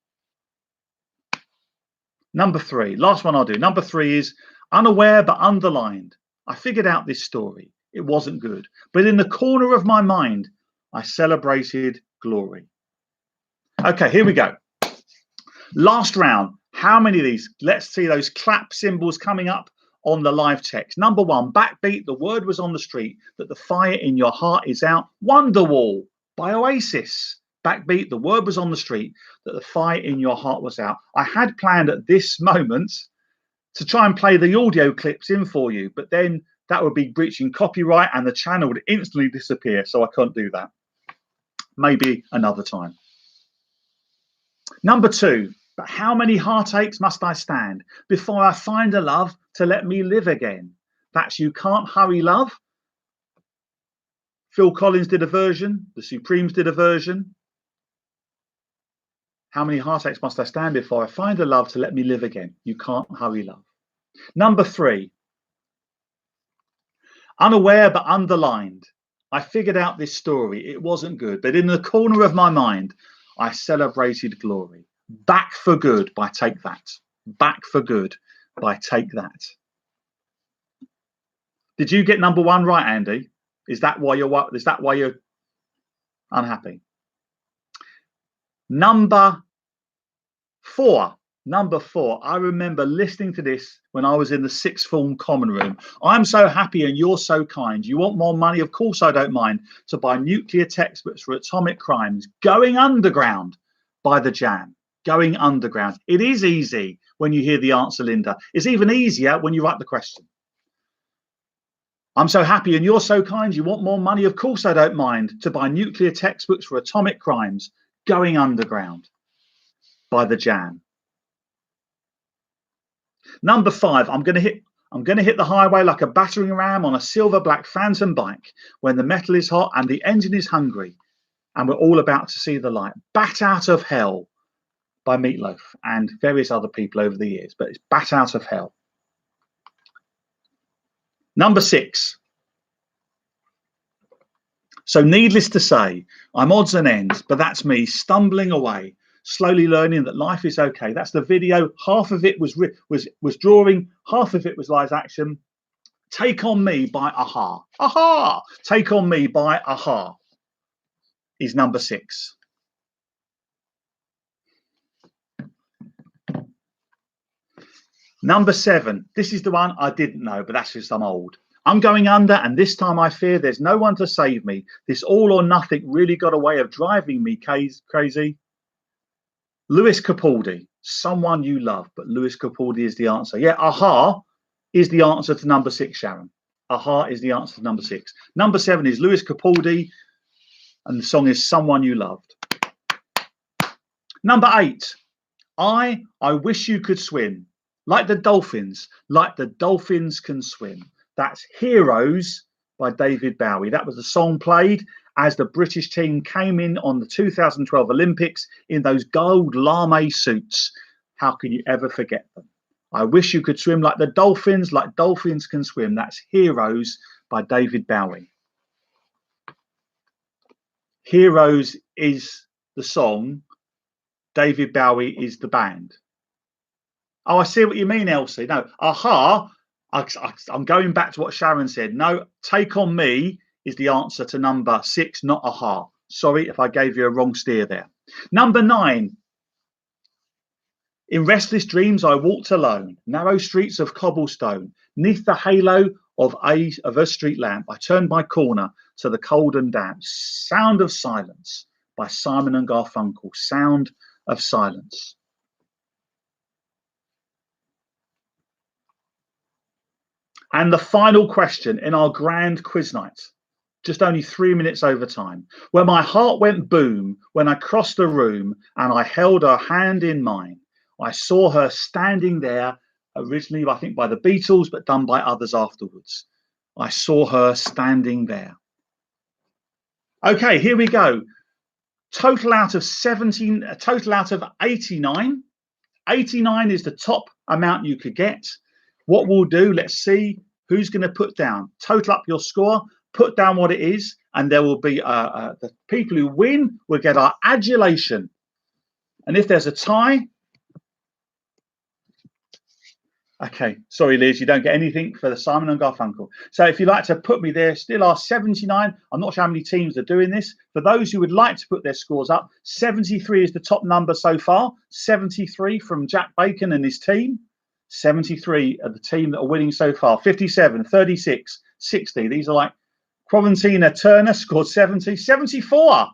Number 3, last one I'll do. Number 3 is unaware but underlined. I figured out this story. It wasn't good. But in the corner of my mind, I celebrated glory. Okay, here we go. Last round. How many of these? Let's see those clap symbols coming up on the live text. Number 1, backbeat. The word was on the street that the fire in your heart is out. Wonderwall by Oasis. Backbeat. The word was on the street that the fire in your heart was out. I had planned at this moment to try and play the audio clips in for you, but then that would be breaching copyright and the channel would instantly disappear. So I can't do that. Maybe another time. Number 2, but how many heartaches must I stand before I find a love to let me live again? That's You Can't Hurry Love. Phil Collins did a version. The Supremes did a version. How many heartaches must I stand before I find a love to let me live again? You Can't Hurry Love. Number 3, unaware but underlined. I figured out this story. It wasn't good, but in the corner of my mind, I celebrated glory. Back for Good by Take That. Back for Good by Take That. Did you get number 1 right, Andy? Is that why you're unhappy? Number 4. Number 4. I remember listening to this when I was in the 6th form common room. I'm so happy and you're so kind. You want more money? Of course I don't mind to buy nuclear textbooks for atomic crimes. Going Underground by The Jam. Going Underground. It is easy when you hear the answer, Linda. It's even easier when you write the question. I'm so happy and you're so kind. You want more money? Of course I don't mind to buy nuclear textbooks for atomic crimes. Going Underground by The Jam. Number 5, I'm going to hit the highway like a battering ram on a silver black phantom bike when the metal is hot and the engine is hungry and we're all about to see the light. Bat Out of Hell by Meatloaf and various other people over the years, but it's Bat Out of Hell. Number 6, So needless to say, I'm odds and ends, but that's me stumbling away, slowly learning that life is okay. That's the video. Half of it was drawing, half of it was live action. Take on Me by Aha. Aha! Take on Me by Aha is number 6. Number 7. This is the one I didn't know, but that's just I'm old. I'm going under, and this time I fear there's no one to save me. This all or nothing really got a way of driving me crazy. Lewis Capaldi, Someone You Love, but Lewis Capaldi is the answer. Yeah, Aha is the answer to number 6, Sharon. Aha is the answer to number 6. Number 7 is Lewis Capaldi, and the song is Someone You Loved. Number 8, I Wish You Could Swim, like the dolphins can swim. That's Heroes by David Bowie. That was the song played as the British team came in on the 2012 Olympics in those gold lame suits. How can you ever forget them? I wish you could swim like dolphins can swim. That's Heroes by David Bowie. Heroes is the song. David Bowie is the band. Oh, I see what you mean, Elsie. No, Aha. I'm going back to what Sharon said. No, Take On Me is the answer to number 6, not Aha. Sorry if I gave you a wrong steer there. Number 9. In restless dreams I walked alone, narrow streets of cobblestone, neath the halo of a street lamp. I turned my corner to the cold and damp. Sound of Silence by Simon and Garfunkel. Sound of Silence. And the final question in our grand quiz night, just only 3 minutes over time, where my heart went boom when I crossed the room and I held her hand in mine. I saw her standing there, originally I think by the Beatles, but done by others afterwards. I saw her standing there. Okay, here we go. Total out of 17, a total out of 89. 89 is the top amount you could get. What we'll do, let's see who's going to put down. Total up your score, put down what it is, and there will be the people who win will get our adulation. And if there's a tie, okay, sorry, Liz, you don't get anything for the Simon and Garfunkel. So if you'd like to put me there, still are 79. I'm not sure how many teams are doing this. For those who would like to put their scores up, 73 is the top number so far. 73 from Jack Bacon and his team. 73 are the team that are winning so far. 57, 36, 60. These are like Proventina Turner scored 70. 74.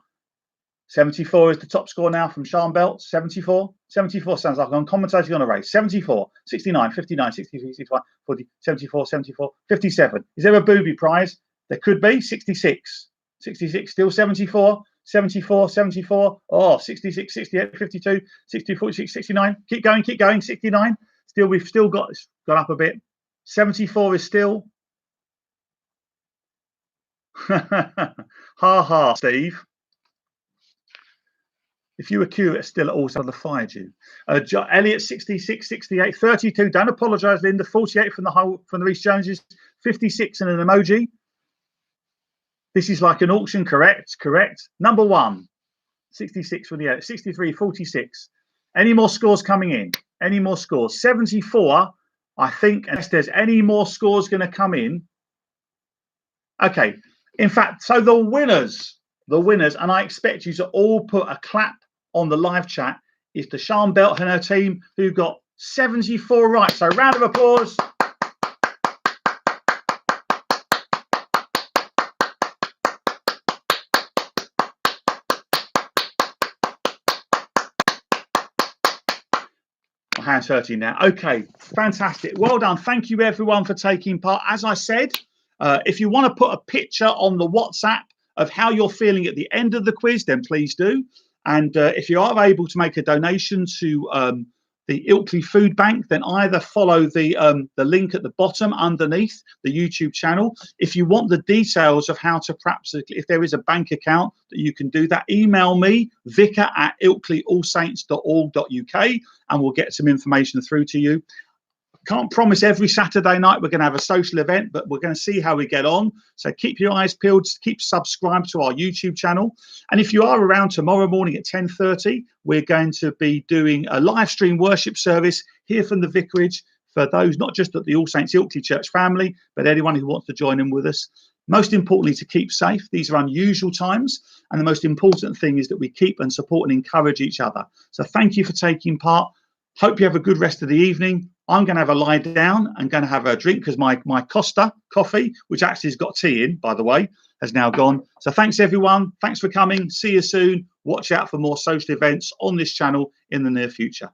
74 is the top score now from Sean Belt. 74. 74 sounds like I'm commentating on a race. 74, 69, 59, 63, 65, 40, 74, 74, 57. Is there a booby prize? There could be. 66. 66, still 74. 74, 74. Oh, 66, 68, 52, 60, 46, 69. Keep going. 69. Still, we've still got up a bit. 74 is still. Ha, Steve. If you were Q, it's still also fired you. Elliot, 66, 68, 32. Don't apologise, Linda. 48 from the Reece Joneses. 56 and an emoji. This is like an auction, correct? Number 1. 66 for the 63, 46. Any more scores coming in? Any more scores? 74, I think, unless there's any more scores going to come in. Okay. In fact, so the winners, and I expect you to all put a clap on the live chat, is to Sean Belt and her team, who got 74 right. So round of applause. My hand's hurting now. Okay, fantastic. Well done. Thank you, everyone, for taking part. As I said, if you want to put a picture on the WhatsApp of how you're feeling at the end of the quiz, then please do. And if you are able to make a donation to the Ilkley Food Bank, then either follow the link at the bottom underneath the YouTube channel. If you want the details of how to perhaps, if there is a bank account that you can do that, email me, vicar@ilkleyallsaints.org.uk, and we'll get some information through to you. Can't promise every Saturday night we're going to have a social event, but we're going to see how we get on. So keep your eyes peeled, keep subscribed to our YouTube channel. And if you are around tomorrow morning at 10:30, we're going to be doing a live stream worship service here from the vicarage for those, not just at the All Saints Ilkley Church family, but anyone who wants to join in with us. Most importantly, to keep safe. These are unusual times. And the most important thing is that we keep and support and encourage each other. So thank you for taking part. Hope you have a good rest of the evening. I'm going to have a lie down. I'm going to have a drink because my Costa coffee, which actually has got tea in, by the way, has now gone. So thanks, everyone. Thanks for coming. See you soon. Watch out for more social events on this channel in the near future.